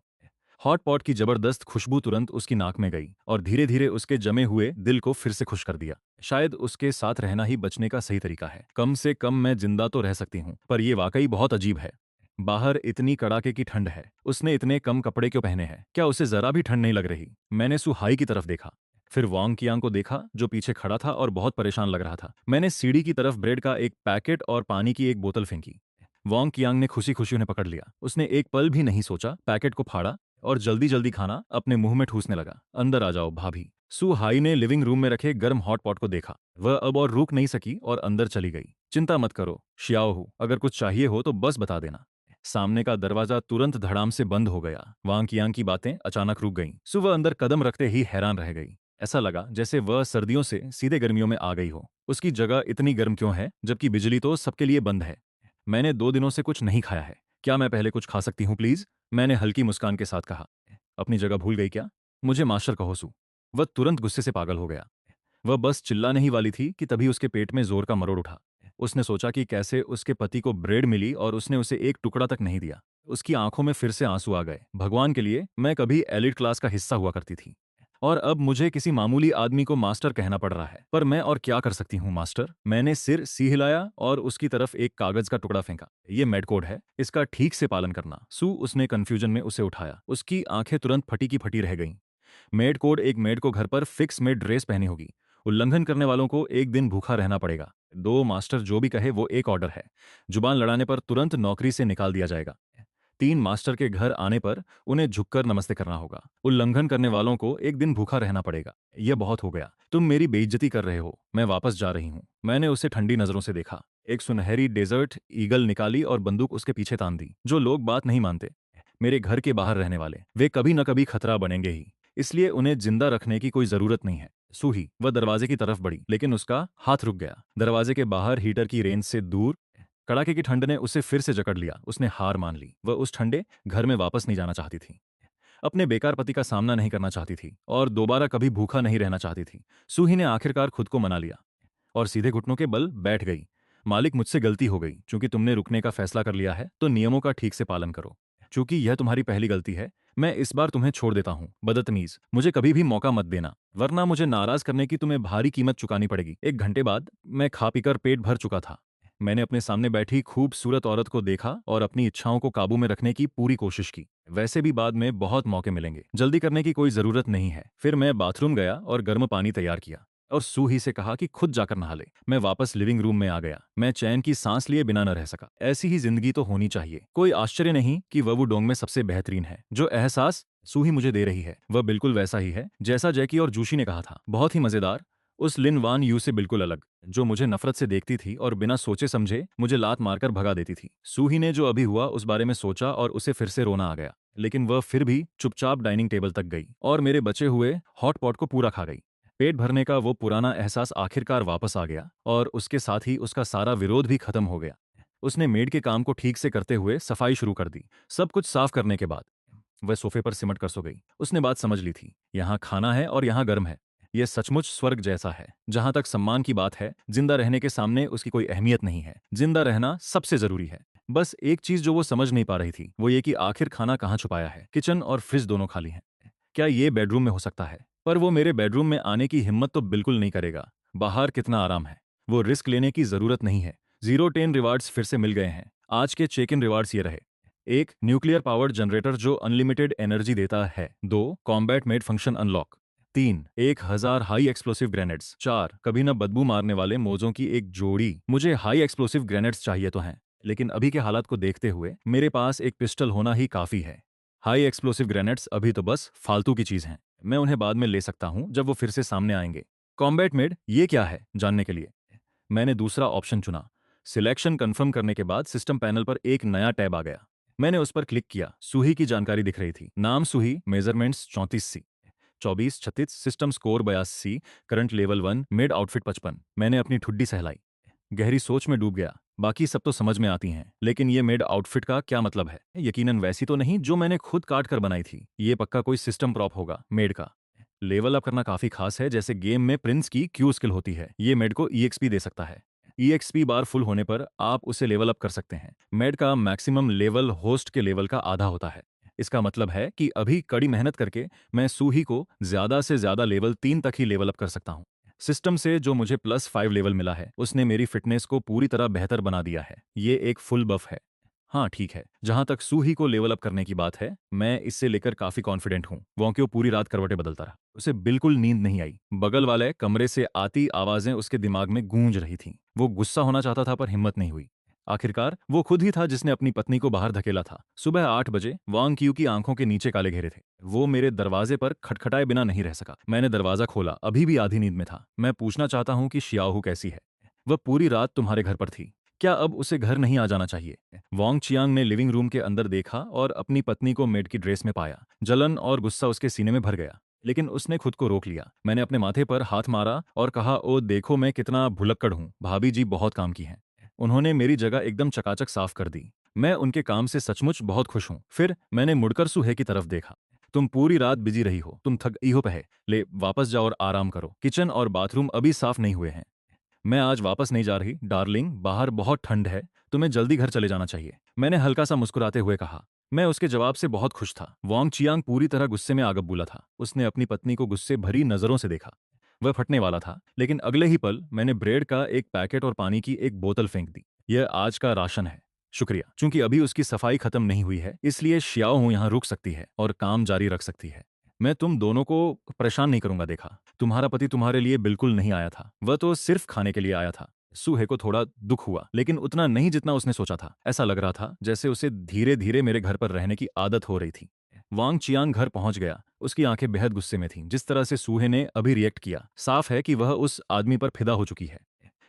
हॉट पॉट की जबरदस्त खुशबू तुरंत उसकी नाक में गई और धीरे धीरे उसके जमे हुए दिल को फिर से खुश कर दिया। शायद उसके साथ रहना ही बचने का सही तरीका है। कम से कम मैं जिंदा तो रह सकती हूँ, पर यह वाकई बहुत अजीब है। बाहर इतनी कड़ाके की ठंड है, उसने इतने कम कपड़े क्यों पहने हैं? क्या उसे जरा भी ठंड नहीं लग रही? मैंने सुहाई की तरफ देखा, फिर वांग कियांग को देखा जो पीछे खड़ा था और बहुत परेशान लग रहा था। मैंने सीढ़ी की तरफ ब्रेड का एक पैकेट और पानी की एक बोतल फेंकी। वांग कियांग ने खुशी खुशी उन्हें पकड़ लिया। उसने एक पल भी नहीं सोचा, पैकेट को फाड़ा और जल्दी जल्दी खाना अपने मुंह में ठूसने लगा। अंदर आ जाओ भाभी। सु हाई ने लिविंग रूम में रखे गर्म हॉट पॉट को देखा। वह अब और रुक नहीं सकी और अंदर चली गई। चिंता मत करो शियाओ हूँ, अगर कुछ चाहिए हो तो बस बता देना। सामने का दरवाजा तुरंत धड़ाम से बंद हो गया। वांग कियांग की बातें अचानक रुक गईं। सु वह अंदर कदम रखते ही हैरान रह गई। ऐसा लगा जैसे वह सर्दियों से सीधे गर्मियों में आ गई हो। उसकी जगह इतनी गर्म क्यों है जबकि बिजली तो सबके लिए बंद है? मैंने 2 दिनों से कुछ नहीं खाया है। क्या मैं पहले कुछ खा सकती हूँ प्लीज? मैंने हल्की मुस्कान के साथ कहा। अपनी जगह भूल गई क्या? मुझे मास्टर कहो सू। वह तुरंत गुस्से से पागल हो गया। वह बस चिल्लाने ही वाली थी कि तभी उसके पेट में जोर का मरोड़ उठा। उसने सोचा कि कैसे उसके पति को ब्रेड मिली और उसने उसे एक टुकड़ा तक नहीं दिया। उसकी आंखों में फिर से आंसू आ गए। भगवान के लिए, मैं कभी एलिट क्लास का हिस्सा हुआ करती थी और अब मुझे किसी मामूली आदमी को मास्टर कहना पड़ रहा है। पर मैं और क्या कर सकती हूँ मास्टर? मैंने सिर सी हिलाया और उसकी तरफ एक कागज का टुकड़ा फेंका। ये मेड कोड है, इसका ठीक से पालन करना। सू, उसने कंफ्यूजन में उसे उठाया। उसकी आंखें तुरंत फटी की फटी रह गईं। मेड कोड एक मेड को घर पर फिक्स मेड ड्रेस पहनी होगी। उल्लंघन करने वालों को एक दिन भूखा रहना पड़ेगा। दो मास्टर जो भी कहे वो एक ऑर्डर है। जुबान लड़ाने पर तुरंत नौकरी से निकाल दिया जाएगा। 3 मास्टर के घर आने पर उन्हें झुककर नमस्ते करना होगा। उल्लंघन करने वालों को एक दिन भूखा रहना पड़ेगा। यह बहुत हो गया। तुम मेरी बेइज्जती कर रहे हो। मैं वापस जा रही हूँ। मैंने उसे ठंडी नजरों से देखा। एक सुनहरी डेजर्ट ईगल निकाली और बंदूक उसके पीछे तान दी। जो लोग बात नहीं मानते, मेरे घर के बाहर रहने वाले, वे कभी न कभी खतरा बनेंगे ही, इसलिए उन्हें जिंदा रखने की कोई जरूरत नहीं है। सूही, वह दरवाजे की तरफ बढ़ी, लेकिन उसका हाथ रुक गया। दरवाजे के बाहर हीटर की रेंज से दूर कड़ाके की ठंड ने उसे फिर से जकड़ लिया। उसने हार मान ली। वह उस ठंडे घर में वापस नहीं जाना चाहती थी। अपने बेकार पति का सामना नहीं करना चाहती थी और दोबारा कभी भूखा नहीं रहना चाहती थी। सूही ने आखिरकार खुद को मना लिया और सीधे घुटनों के बल बैठ गई। मालिक, मुझसे गलती हो गई। चूंकि तुमने रुकने का फैसला कर लिया है तो नियमों का ठीक से पालन करो। चूंकि यह तुम्हारी पहली गलती है, मैं इस बार तुम्हें छोड़ देता हूँ। बदतमीज, मुझे कभी भी मौका मत देना, वरना मुझे नाराज करने की तुम्हें भारी कीमत चुकानी पड़ेगी। 1 घंटे बाद मैं खा पीकर पेट भर चुका था। मैंने अपने सामने बैठी खूबसूरत औरत को देखा और अपनी इच्छाओं को काबू में रखने की पूरी कोशिश की। वैसे भी बाद में बहुत मौके मिलेंगे, जल्दी करने की कोई जरूरत नहीं है। फिर मैं बाथरूम गया और गर्म पानी तैयार किया और सूही से कहा कि खुद जाकर नहा ले। मैं वापस लिविंग रूम में आ गया। मैं चैन की सांस लिए बिना न रह सका। ऐसी ही जिंदगी तो होनी चाहिए। कोई आश्चर्य नहीं कि वह वो डोंग में सबसे बेहतरीन है। जो एहसास सूही मुझे दे रही है वह बिल्कुल वैसा ही है जैसा जैकी और जूशी ने कहा था। बहुत ही मजेदार। उस लिन वान यू से बिल्कुल अलग, जो मुझे नफरत से देखती थी और बिना सोचे समझे मुझे लात मारकर भगा देती थी। सूही ने जो अभी हुआ उस बारे में सोचा और उसे फिर से रोना आ गया, लेकिन वह फिर भी चुपचाप डाइनिंग टेबल तक गई और मेरे बचे हुए हॉट पॉट को पूरा खा गई। पेट भरने का वो पुराना एहसास आखिरकार वापस आ गया और उसके साथ ही उसका सारा विरोध भी खत्म हो गया। उसने मेड के काम को ठीक से करते हुए सफाई शुरू कर दी। सब कुछ साफ करने के बाद वह सोफे पर सिमट कर सो गई। उसने बात समझ ली थी। यहाँ खाना है और यहाँ गर्म है। यह सचमुच स्वर्ग जैसा है। जहां तक सम्मान की बात है, जिंदा रहने के सामने उसकी कोई अहमियत नहीं है। जिंदा रहना सबसे जरूरी है। बस एक चीज जो वो समझ नहीं पा रही थी वो ये कि आखिर खाना कहाँ छुपाया है। किचन और फ्रिज दोनों खाली हैं। क्या ये बेडरूम में हो सकता है? पर वो मेरे बेडरूम में आने की हिम्मत तो बिल्कुल नहीं करेगा। बाहर कितना आराम है। वो रिस्क लेने की जरूरत नहीं है। 0-10 रिवार्ड्स फिर से मिल गए हैं। आज के चेक इन रिवार्ड्स ये रहे। 1, न्यूक्लियर पावर्ड जनरेटर जो अनलिमिटेड एनर्जी देता है। 2, combat made function unlock. 3, 1000 high explosive grenades. 4, कभी न बदबू मारने वाले मोजों की एक जोड़ी। मुझे हाई एक्सप्लोसिव ग्रेनेड्स चाहिए तो हैं, लेकिन अभी के हालात को देखते हुए मेरे पास एक पिस्टल होना ही काफी है। हाई एक्सप्लोसिव ग्रेनेड्स अभी तो बस फालतू की चीज हैं। मैं उन्हें बाद में ले सकता हूं जब वो फिर से सामने आएंगे। कॉम्बैट मेड ये क्या है जानने के लिए मैंने दूसरा ऑप्शन चुना। सिलेक्शन कंफर्म करने के बाद सिस्टम पैनल पर एक नया टैब आ गया। मैंने उस पर क्लिक किया। सूही की जानकारी दिख रही थी। नाम सूही, measurements 34C, 24-36, system score 82, current level 1, mid outfit 55। मैंने अपनी ठुड्डी सहलाई, गहरी सोच में डूब गया। बाकी सब तो समझ में आती हैं, लेकिन ये मेड आउटफिट का क्या मतलब है? यकीनन वैसी तो नहीं जो मैंने खुद काट कर बनाई थी। ये पक्का कोई सिस्टम प्रॉप होगा मेड का। लेवल अप करना काफी खास है, जैसे गेम में प्रिंस की क्यू स्किल होती है। ये मेड को ईएक्सपी दे सकता है। ईएक्सपी बार फुल होने पर आप उसे लेवल अप कर सकते हैं। मेड का मैक्सिमम लेवल होस्ट के लेवल का आधा होता है। इसका मतलब है कि अभी कड़ी मेहनत करके मैं सूही को ज्यादा से ज्यादा लेवल 3 तक ही लेवल अप कर सकता हूँ। सिस्टम से जो मुझे +5 लेवल मिला है उसने मेरी फिटनेस को पूरी तरह बेहतर बना दिया है। ये एक फुल बफ है। हाँ ठीक है, जहां तक सूही को लेवल अप करने की बात है, मैं इससे लेकर काफी कॉन्फिडेंट हूँ। वोंक्यो पूरी रात करवटें बदलता रहा। उसे बिल्कुल नींद नहीं आई। बगल वाले कमरे से आती आवाजें उसके दिमाग में गूंज रही थीं। वो गुस्सा होना चाहता था पर हिम्मत नहीं हुई। आखिरकार वो खुद ही था जिसने अपनी पत्नी को बाहर धकेला था। सुबह 8 बजे वांग क्यू की आंखों के नीचे काले घेरे थे। वो मेरे दरवाजे पर खटखटाए बिना नहीं रह सका। मैंने दरवाजा खोला, अभी भी आधी नींद में था। मैं पूछना चाहता हूँ कि शियाओहू कैसी है? वह पूरी रात तुम्हारे घर पर थी। क्या अब उसे घर नहीं आ जाना चाहिए? वांग चियांग ने लिविंग रूम के अंदर देखा और अपनी पत्नी को मेड की ड्रेस में पाया। जलन और गुस्सा उसके सीने में भर गया, लेकिन उसने खुद को रोक लिया। मैंने अपने माथे पर हाथ मारा और कहा, ओ देखो मैं कितना भुलक्कड़ हूँ। भाभी जी बहुत काम की हैं। उन्होंने मेरी जगह एकदम चकाचक साफ कर दी। मैं उनके काम से सचमुच बहुत खुश हूँ। फिर मैंने मुड़कर सूहे की तरफ देखा। तुम पूरी रात बिजी रही हो, तुम थक गई हो। ले वापस जाओ और आराम करो। किचन और बाथरूम अभी साफ नहीं हुए हैं। मैं आज वापस नहीं जा रही डार्लिंग, बाहर बहुत ठंड है। तुम्हें जल्दी घर चले जाना चाहिए, मैंने हल्का सा मुस्कुराते हुए कहा। मैं उसके जवाब से बहुत खुश था। वांग चियांग पूरी तरह गुस्से में आगबूला था। उसने अपनी पत्नी को गुस्से भरी नजरों से देखा। वह फटने वाला था, लेकिन अगले ही पल मैंने ब्रेड का एक पैकेट और पानी की एक बोतल फेंक दी। यह आज का राशन है, शुक्रिया। चूंकि अभी उसकी सफाई खत्म नहीं हुई है, इसलिए शियाओ हूं यहाँ रुक सकती है और काम जारी रख सकती है। मैं तुम दोनों को परेशान नहीं करूंगा। देखा, तुम्हारा पति तुम्हारे लिए बिल्कुल नहीं आया था। वह तो सिर्फ खाने के लिए आया था। सूहे को थोड़ा दुख हुआ, लेकिन उतना नहीं जितना उसने सोचा था। ऐसा लग रहा था जैसे उसे धीरे धीरे मेरे घर पर रहने की आदत हो रही थी। वांग चियांग घर पहुंच गया। उसकी आंखें बेहद गुस्से में थीं। जिस तरह से सूहे ने अभी रिएक्ट किया, साफ है कि वह उस आदमी पर फिदा हो चुकी है।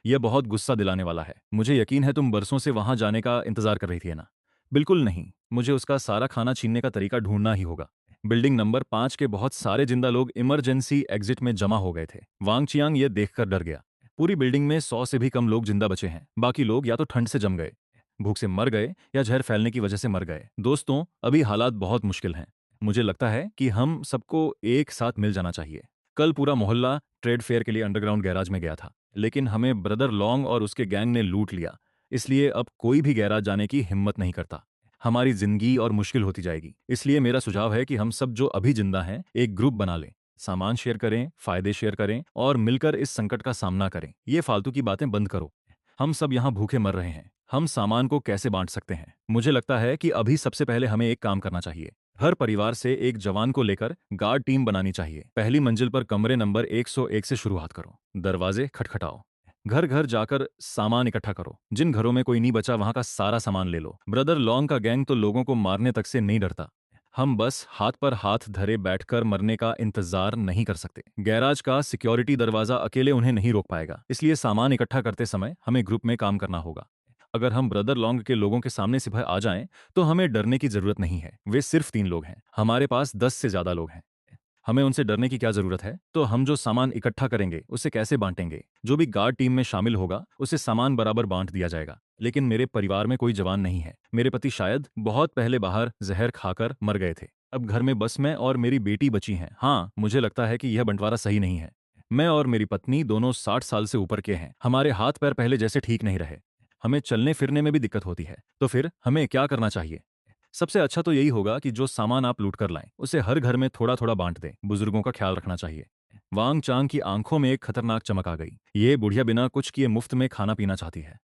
यह बहुत गुस्सा दिलाने वाला है। मुझे यकीन है तुम बरसों से वहां जाने का इंतजार कर रही थी, है ना? बिल्कुल नहीं, मुझे उसका सारा खाना छीनने का तरीका ढूंढना ही होगा। बिल्डिंग नंबर 5 के बहुत सारे जिंदा लोग इमरजेंसी एग्जिट में जमा हो गए थे। वांग चियांग ये देखकर डर गया। पूरी बिल्डिंग में 100 से भी कम लोग जिंदा बचे हैं। बाकी लोग या तो ठंड से जम गए, भूख से मर गए, या जहर फैलने की वजह से मर गए। दोस्तों, अभी हालात बहुत मुश्किल हैं। मुझे लगता है कि हम सबको एक साथ मिल जाना चाहिए। कल पूरा मोहल्ला ट्रेड फेयर के लिए अंडरग्राउंड गैराज में गया था, लेकिन हमें ब्रदर लॉन्ग और उसके गैंग ने लूट लिया। इसलिए अब कोई भी गैराज जाने की हिम्मत नहीं करता। हमारी जिंदगी और मुश्किल होती जाएगी। इसलिए मेरा सुझाव है कि हम सब जो अभी जिंदा हैं एक ग्रुप बना लें। सामान शेयर करें, फायदे शेयर करें और मिलकर इस संकट का सामना करें। ये फालतू की बातें बंद करो। हम सब यहाँ भूखे मर रहे हैं। हम सामान को कैसे बांट सकते हैं? मुझे लगता है कि अभी सबसे पहले हमें एक काम करना चाहिए। हर परिवार से एक जवान को लेकर गार्ड टीम बनानी चाहिए। पहली मंजिल पर कमरे नंबर 101 से शुरुआत करो। दरवाजे खटखटाओ। घर घर जाकर सामान इकट्ठा करो। जिन घरों में कोई नहीं बचा वहां का सारा सामान ले लो। ब्रदर लॉन्ग का गैंग तो लोगों को मारने तक से नहीं डरता। हम बस हाथ पर हाथ धरे बैठकर मरने का इंतजार नहीं कर सकते। गैराज का सिक्योरिटी दरवाजा अकेले उन्हें नहीं रोक पाएगा, इसलिए सामान इकट्ठा करते समय हमें ग्रुप में काम करना होगा। अगर हम ब्रदर लॉन्ग के लोगों के सामने सिपाही आ जाएं, तो हमें डरने की जरूरत नहीं है। वे सिर्फ 3 लोग हैं, हमारे पास 10 से ज्यादा लोग हैं। हमें उनसे डरने की क्या जरूरत है? तो हम जो सामान इकट्ठा करेंगे उसे कैसे बांटेंगे? जो भी गार्ड टीम में शामिल होगा उसे सामान बराबर बांट दिया जाएगा। लेकिन मेरे परिवार में कोई जवान नहीं है। मेरे पति शायद बहुत पहले बाहर जहर खाकर मर गए थे। अब घर में बस मैं और मेरी बेटी बची हैं। हाँ, मुझे लगता है कि यह बंटवारा सही नहीं है। मैं और मेरी पत्नी दोनों 60 साल से ऊपर के हैं। हमारे हाथ पैर पहले जैसे ठीक नहीं रहे। हमें चलने फिरने में भी दिक्कत होती है। तो फिर हमें क्या करना चाहिए? सबसे अच्छा तो यही होगा कि जो सामान आप लूट कर लाएं उसे हर घर में थोड़ा थोड़ा बांट दें। बुजुर्गों का ख्याल रखना चाहिए। वांग चांग की आंखों में एक खतरनाक चमक आ गई। ये बुढ़िया बिना कुछ किए मुफ्त में खाना पीना चाहती है।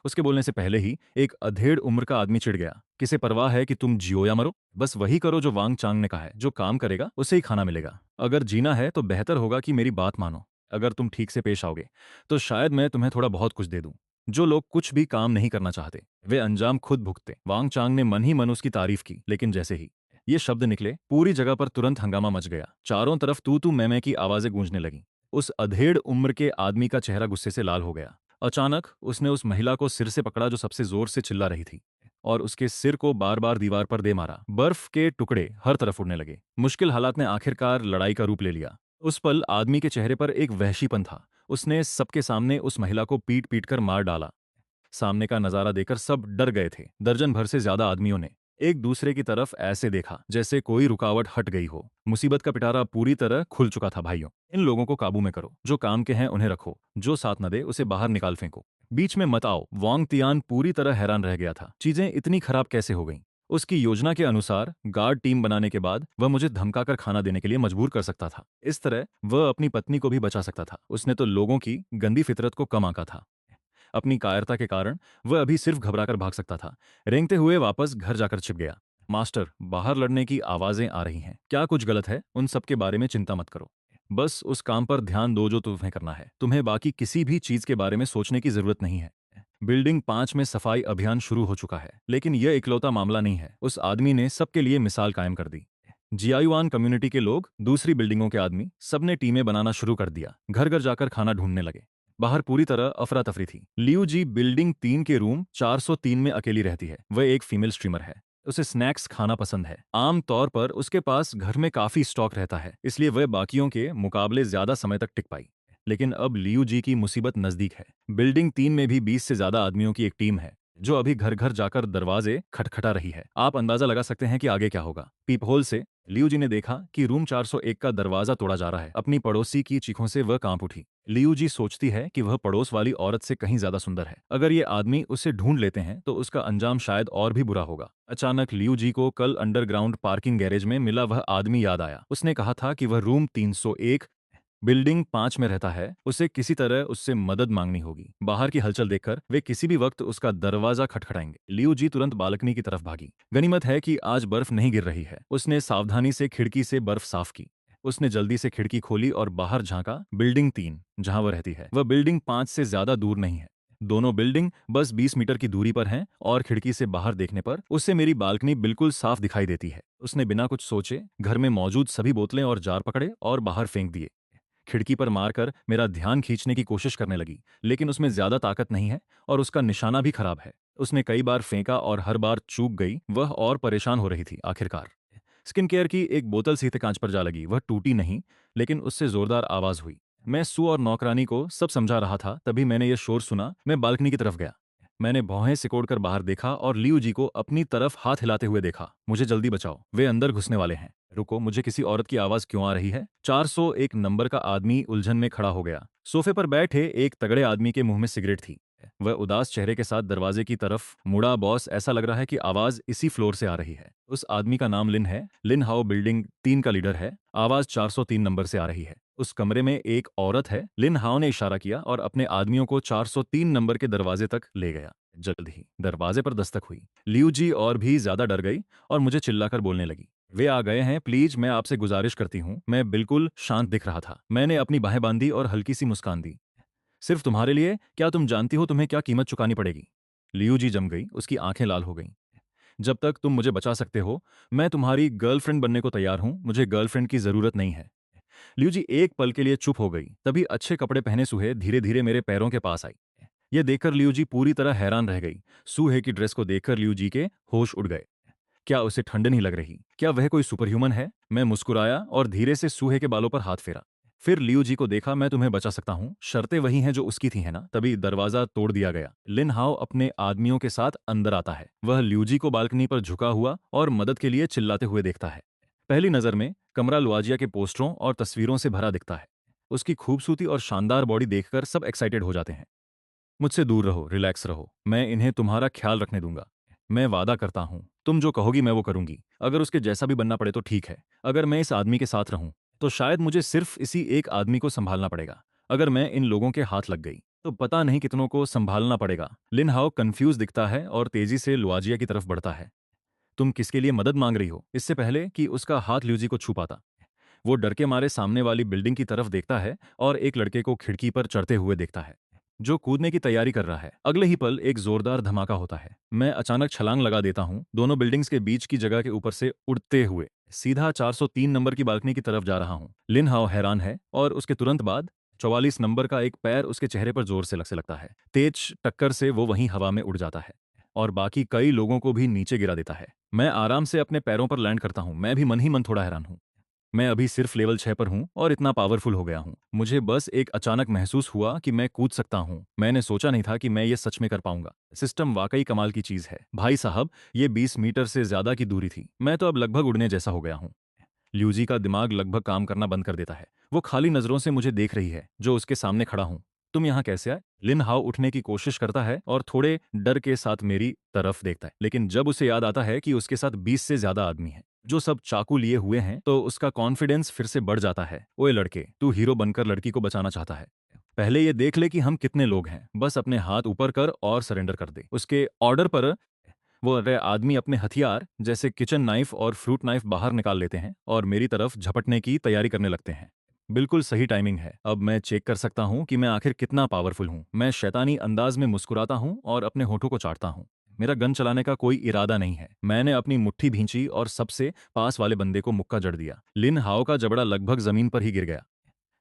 उसके बोलने से पहले ही एक अधेड़ उम्र का आदमी चिढ़ गया। किसे परवाह है कि तुम जियो या मरो? बस वही करो जो वांग चांग ने कहा है। जो काम करेगा उसे ही खाना मिलेगा। अगर जीना है तो बेहतर होगा कि मेरी बात मानो। अगर तुम ठीक से पेश आओगे तो शायद मैं तुम्हें थोड़ा बहुत कुछ दे दूं। जो लोग कुछ भी काम नहीं करना चाहते वे अंजाम खुद भुगते। वांग चांग ने मन ही मन उसकी तारीफ की, लेकिन जैसे ही ये शब्द निकले पूरी जगह पर तुरंत हंगामा मच गया। चारों तरफ तू तू मैं की आवाजें गूंजने लगीं। उस अधेड़ उम्र के आदमी का चेहरा गुस्से से लाल हो गया। अचानक उसने उस महिला को सिर से पकड़ा जो सबसे जोर से चिल्ला रही थी। और उसके सिर को बार बार दीवार पर दे मारा। बर्फ के टुकड़े हर तरफ उड़ने लगे। मुश्किल हालात ने आखिरकार लड़ाई का रूप ले लिया। उस पल आदमी के चेहरे पर एक वहशीपन था। उसने सबके सामने उस महिला को पीट पीट कर मार डाला। सामने का नजारा देखकर सब डर गए थे। दर्जन भर से ज्यादा आदमियों ने एक दूसरे की तरफ ऐसे देखा जैसे कोई रुकावट हट गई हो। मुसीबत का पिटारा पूरी तरह खुल चुका था। भाइयों, इन लोगों को काबू में करो। जो काम के हैं उन्हें रखो, जो साथ न दे उसे बाहर निकाल फेंको। बीच में मत आओ। वांग तियान पूरी तरह हैरान रह गया था। चीजें इतनी खराब कैसे हो गईं? उसकी योजना के अनुसार गार्ड टीम बनाने के बाद वह मुझे धमकाकर खाना देने के लिए मजबूर कर सकता था। इस तरह वह अपनी पत्नी को भी बचा सकता था। उसने तो लोगों की गंदी फितरत को कम आंका था। अपनी कायरता के कारण वह अभी सिर्फ घबराकर भाग सकता था। रेंगते हुए वापस घर जाकर छिप गया। मास्टर, बाहर लड़ने की आवाजें आ रही हैं। क्या कुछ गलत है? उन सब के बारे में चिंता मत करो। बस उस काम पर ध्यान दो जो तुम्हें करना है। तुम्हें बाकी किसी भी चीज के बारे में सोचने की जरूरत नहीं है। बिल्डिंग 5 में सफाई अभियान शुरू हो चुका है, लेकिन यह इकलौता मामला नहीं है। उस आदमी ने सबके लिए मिसाल कायम कर दी। जियायुआन कम्युनिटी के लोग, दूसरी बिल्डिंगों के आदमी, सबने टीमें बनाना शुरू कर दिया। घर घर जाकर खाना ढूंढने लगे। बाहर पूरी तरह अफरा तफरी थी। लियू जी बिल्डिंग 3 के रूम 403 में अकेली रहती है। वह एक फीमेल स्ट्रीमर है। उसे स्नैक्स खाना पसंद है। आम तौर पर उसके पास घर में काफी स्टॉक रहता है, इसलिए वह बाकियों के मुकाबले ज्यादा समय तक टिक पाई। लेकिन अब लियू जी की मुसीबत नजदीक है। बिल्डिंग 3 में भी 20 से ज्यादा आदमियों की एक टीम है जो अभी घर घर जाकर दरवाजे खटखटा रही है। आप अंदाजा लगा सकते हैं कि आगे क्या होगा। पीपहोल से लियू जी ने देखा कि रूम 401 का दरवाजा तोड़ा जा रहा है। अपनी पड़ोसी की चीखों से वह कांप उठी। लियू जी सोचती है कि वह पड़ोस वाली औरत से कहीं ज्यादा सुंदर है। अगर ये आदमी उसे ढूंढ लेते हैं तो उसका अंजाम शायद और भी बुरा होगा। अचानक लियू जी को कल अंडरग्राउंड पार्किंग गैरेज में मिला वह आदमी याद आया। उसने कहा था कि वह रूम 301 बिल्डिंग 5 में रहता है। उसे किसी तरह उससे मदद मांगनी होगी। बाहर की हलचल देखकर वे किसी भी वक्त उसका दरवाजा खटखटाएंगे। लियू जी तुरंत बालकनी की तरफ भागी। गनीमत है कि आज बर्फ नहीं गिर रही है। उसने सावधानी से खिड़की से बर्फ साफ की। उसने जल्दी से खिड़की खोली और बाहर झांका। बिल्डिंग 3 जहां वह रहती है, वह बिल्डिंग 5 से ज्यादा दूर नहीं है। दोनों बिल्डिंग बस 20 मीटर की दूरी पर हैं और खिड़की से बाहर देखने पर उसे मेरी बालकनी बिल्कुल साफ दिखाई देती है। उसने बिना कुछ सोचे घर में मौजूद सभी बोतलें और जार पकड़े और बाहर फेंक दिए। खिड़की पर मारकर मेरा ध्यान खींचने की कोशिश करने लगी, लेकिन उसमें ज्यादा ताकत नहीं है और उसका निशाना भी खराब है। उसने कई बार फेंका और हर बार चूक गई। वह और परेशान हो रही थी। आखिरकार स्किन केयर की एक बोतल सीधे कांच पर जा लगी। वह टूटी नहीं, लेकिन उससे जोरदार आवाज हुई। मैं सू और नौकरानी को सब समझा रहा था, तभी मैंने यह शोर सुना। मैं बालकनी की तरफ गया। मैंने भौहें सिकोड़कर बाहर देखा और लियू जी को अपनी तरफ हाथ हिलाते हुए देखा। मुझे जल्दी बचाओ, वे अंदर घुसने वाले हैं। रुको, मुझे किसी औरत की आवाज क्यों आ रही है? 401 नंबर का आदमी उलझन में खड़ा हो गया। सोफे पर बैठे एक तगड़े आदमी के मुंह में सिगरेट थी। वह उदास चेहरे के साथ दरवाजे की तरफ मुड़ा। बॉस, ऐसा लग रहा है कि आवाज इसी फ्लोर से आ रही है। उस आदमी का नाम लिन है। लिन हाओ बिल्डिंग 3 का लीडर है। आवाज 403 नंबर से आ रही है। उस कमरे में एक औरत है। लिन हाओ ने इशारा किया और अपने आदमियों को 403 नंबर के दरवाजे तक ले गया। जल्द ही दरवाजे पर दस्तक हुई। लियू जी और भी ज्यादा डर गई और मुझे चिल्लाकर बोलने लगी, वे आ गए हैं, प्लीज मैं आपसे गुजारिश करती हूँ। मैं बिल्कुल शांत दिख रहा था। मैंने अपनी बाहें बांधी और हल्की सी मुस्कान दी। सिर्फ तुम्हारे लिए। क्या तुम जानती हो तुम्हें क्या कीमत चुकानी पड़ेगी? लियू जी जम गई। उसकी आंखें लाल हो गईं। जब तक तुम मुझे बचा सकते हो, मैं तुम्हारी गर्लफ्रेंड बनने को तैयार हूं। मुझे गर्लफ्रेंड की जरूरत नहीं है। लियू जी एक पल के लिए चुप हो गई। तभी अच्छे कपड़े पहने सूहे धीरे धीरे मेरे पैरों के पास आई। यह देखकर लियू जी पूरी तरह हैरान रह गई। सूहे की ड्रेस को देखकर लियू जी के होश उड़ गए। क्या उसे ठंड नहीं लग रही? क्या वह कोई सुपर ह्यूमन है? मैं मुस्कुराया और धीरे से सूहे के बालों पर हाथ फेरा। फिर लियू जी को देखा। मैं तुम्हें बचा सकता हूँ, शर्तें वही हैं जो उसकी थी, है ना? तभी दरवाजा तोड़ दिया गया। लिन हाओ अपने आदमियों के साथ अंदर आता है। वह लियू जी को बालकनी पर झुका हुआ और मदद के लिए चिल्लाते हुए देखता है। पहली नजर में कमरा लुआजिया के पोस्टरों और तस्वीरों से भरा दिखता है। उसकी खूबसूरती और शानदार बॉडी देखकर सब एक्साइटेड हो जाते हैं। मुझसे दूर रहो, रिलैक्स रहो, मैं इन्हें तुम्हारा ख्याल रखने दूंगा। मैं वादा करता हूं, तुम जो कहोगी मैं वो करूंगी। अगर उसके जैसा भी बनना पड़े तो ठीक है। अगर मैं इस आदमी के साथ रहूं तो शायद मुझे सिर्फ इसी एक आदमी को संभालना पड़ेगा। अगर मैं इन लोगों के हाथ लग गई तो पता नहीं कितनों को संभालना पड़ेगा। लिन हाओ कंफ्यूज दिखता है और तेजी से लुआजिया की तरफ बढ़ता है। तुम किसके लिए मदद मांग रही हो? इससे पहले कि उसका हाथ ल्यूजी को छू पाता, वो डर के मारे सामने वाली बिल्डिंग की तरफ देखता है और एक लड़के को खिड़की पर चढ़ते हुए देखता है जो कूदने की तैयारी कर रहा है। अगले ही पल एक जोरदार धमाका होता है। मैं अचानक छलांग लगा देता हूँ, दोनों बिल्डिंग्स के बीच की जगह के ऊपर से उड़ते हुए सीधा 403 नंबर की बालकनी की तरफ जा रहा हूँ। लिन हाओ हैरान है और उसके तुरंत बाद 44 नंबर का एक पैर उसके चेहरे पर जोर से लगता है। तेज टक्कर से वो वहीं हवा में उड़ जाता है। और बाकी कई लोगों को भी नीचे गिरा देता है। मैं आराम से अपने पैरों पर लैंड करता हूँ। मैं भी मन ही मन थोड़ा हैरान हूँ। मैं अभी सिर्फ लेवल 6 पर हूँ और इतना पावरफुल हो गया हूँ। मुझे बस एक अचानक महसूस हुआ कि मैं कूद सकता हूँ। मैंने सोचा नहीं था कि मैं ये सच में कर पाऊंगा। सिस्टम वाकई कमाल की चीज है भाई साहब। ये 20 मीटर से ज्यादा की दूरी थी। मैं तो अब लगभग उड़ने जैसा हो गया हूँ। ल्यूजी का दिमाग लगभग काम करना बंद कर देता है। वो खाली नजरों से मुझे देख रही है जो उसके सामने खड़ा हूँ। तुम यहाँ कैसे आए? लिन हाउ उठने की कोशिश करता है और थोड़े डर के साथ मेरी तरफ देखता है, लेकिन जब उसे याद आता है कि उसके साथ 20 से ज्यादा आदमी हैं जो सब चाकू लिए हुए हैं, तो उसका कॉन्फिडेंस फिर से बढ़ जाता है। ओए लड़के, तू हीरो बनकर लड़की को बचाना चाहता है? पहले ये देख ले कि हम कितने लोग हैं। बस अपने हाथ ऊपर कर और सरेंडर कर दे। उसके ऑर्डर पर वो रे आदमी अपने हथियार जैसे किचन नाइफ और फ्रूट नाइफ बाहर निकाल लेते हैं और मेरी तरफ झपटने की तैयारी करने लगते हैं। बिल्कुल सही टाइमिंग है। अब मैं चेक कर सकता हूँ कि मैं आखिर कितना पावरफुल हूँ। मैं शैतानी अंदाज में मुस्कुराता हूँ और अपने होठों को चाटता हूँ। मेरा गन चलाने का कोई इरादा नहीं है। मैंने अपनी मुट्ठी भींची और सबसे पास वाले बंदे को मुक्का जड़ दिया। लिन हाओ का जबड़ा लगभग जमीन पर ही गिर गया।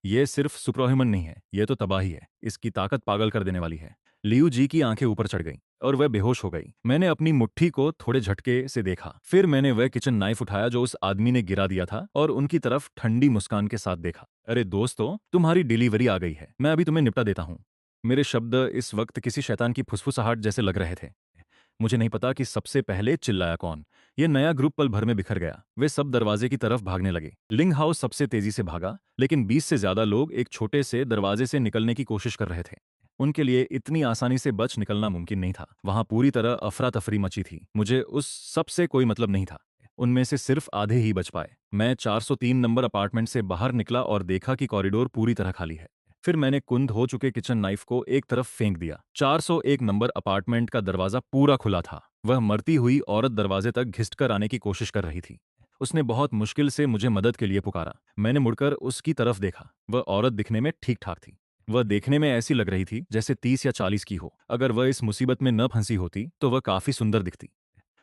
ये सिर्फ सुपरह्यूमन नहीं है, ये तो तबाही है। इसकी ताकत पागल कर देने वाली है। लियू जी की आंखें ऊपर चढ़ गईं और वह बेहोश हो गई। मैंने अपनी मुट्ठी को थोड़े झटके से देखा। फिर मैंने वह किचन नाइफ उठाया जो उस आदमी ने गिरा दिया था और उनकी तरफ ठंडी मुस्कान के साथ देखा। अरे दोस्तों, तुम्हारी डिलीवरी आ गई है। मैं अभी तुम्हें निपटा देता हूँ। मेरे शब्द इस वक्त किसी शैतान की फुसफुसाहट जैसे लग रहे थे। मुझे नहीं पता कि सबसे पहले चिल्लाया कौन। ये नया ग्रुप पल भर में बिखर गया। वे सब दरवाजे की तरफ भागने लगे। लिंग हाउस सबसे तेजी से भागा, लेकिन 20 से ज्यादा लोग एक छोटे से दरवाजे से निकलने की कोशिश कर रहे थे। उनके लिए इतनी आसानी से बच निकलना मुमकिन नहीं था। वहां पूरी तरह अफरा तफरी मची थी। मुझे उस सब से कोई मतलब नहीं था। उनमें से सिर्फ आधे ही बच पाए। मैं 403 नंबर अपार्टमेंट से बाहर निकला और देखा कि कॉरिडोर पूरी तरह खाली है। फिर मैंने कुंद हो चुके किचन नाइफ को एक तरफ फेंक दिया। 401 नंबर अपार्टमेंट का दरवाजा पूरा खुला था। वह मरती हुई औरत दरवाजे तक घिसकर आने की कोशिश कर रही थी। उसने बहुत मुश्किल से मुझे मदद के लिए पुकारा। मैंने मुड़कर उसकी तरफ देखा। वह औरत दिखने में ठीक ठाक थी। वह देखने में ऐसी लग रही थी जैसे 30 या 40 की हो। अगर वह इस मुसीबत में न फंसी होती तो वह काफी सुंदर दिखती।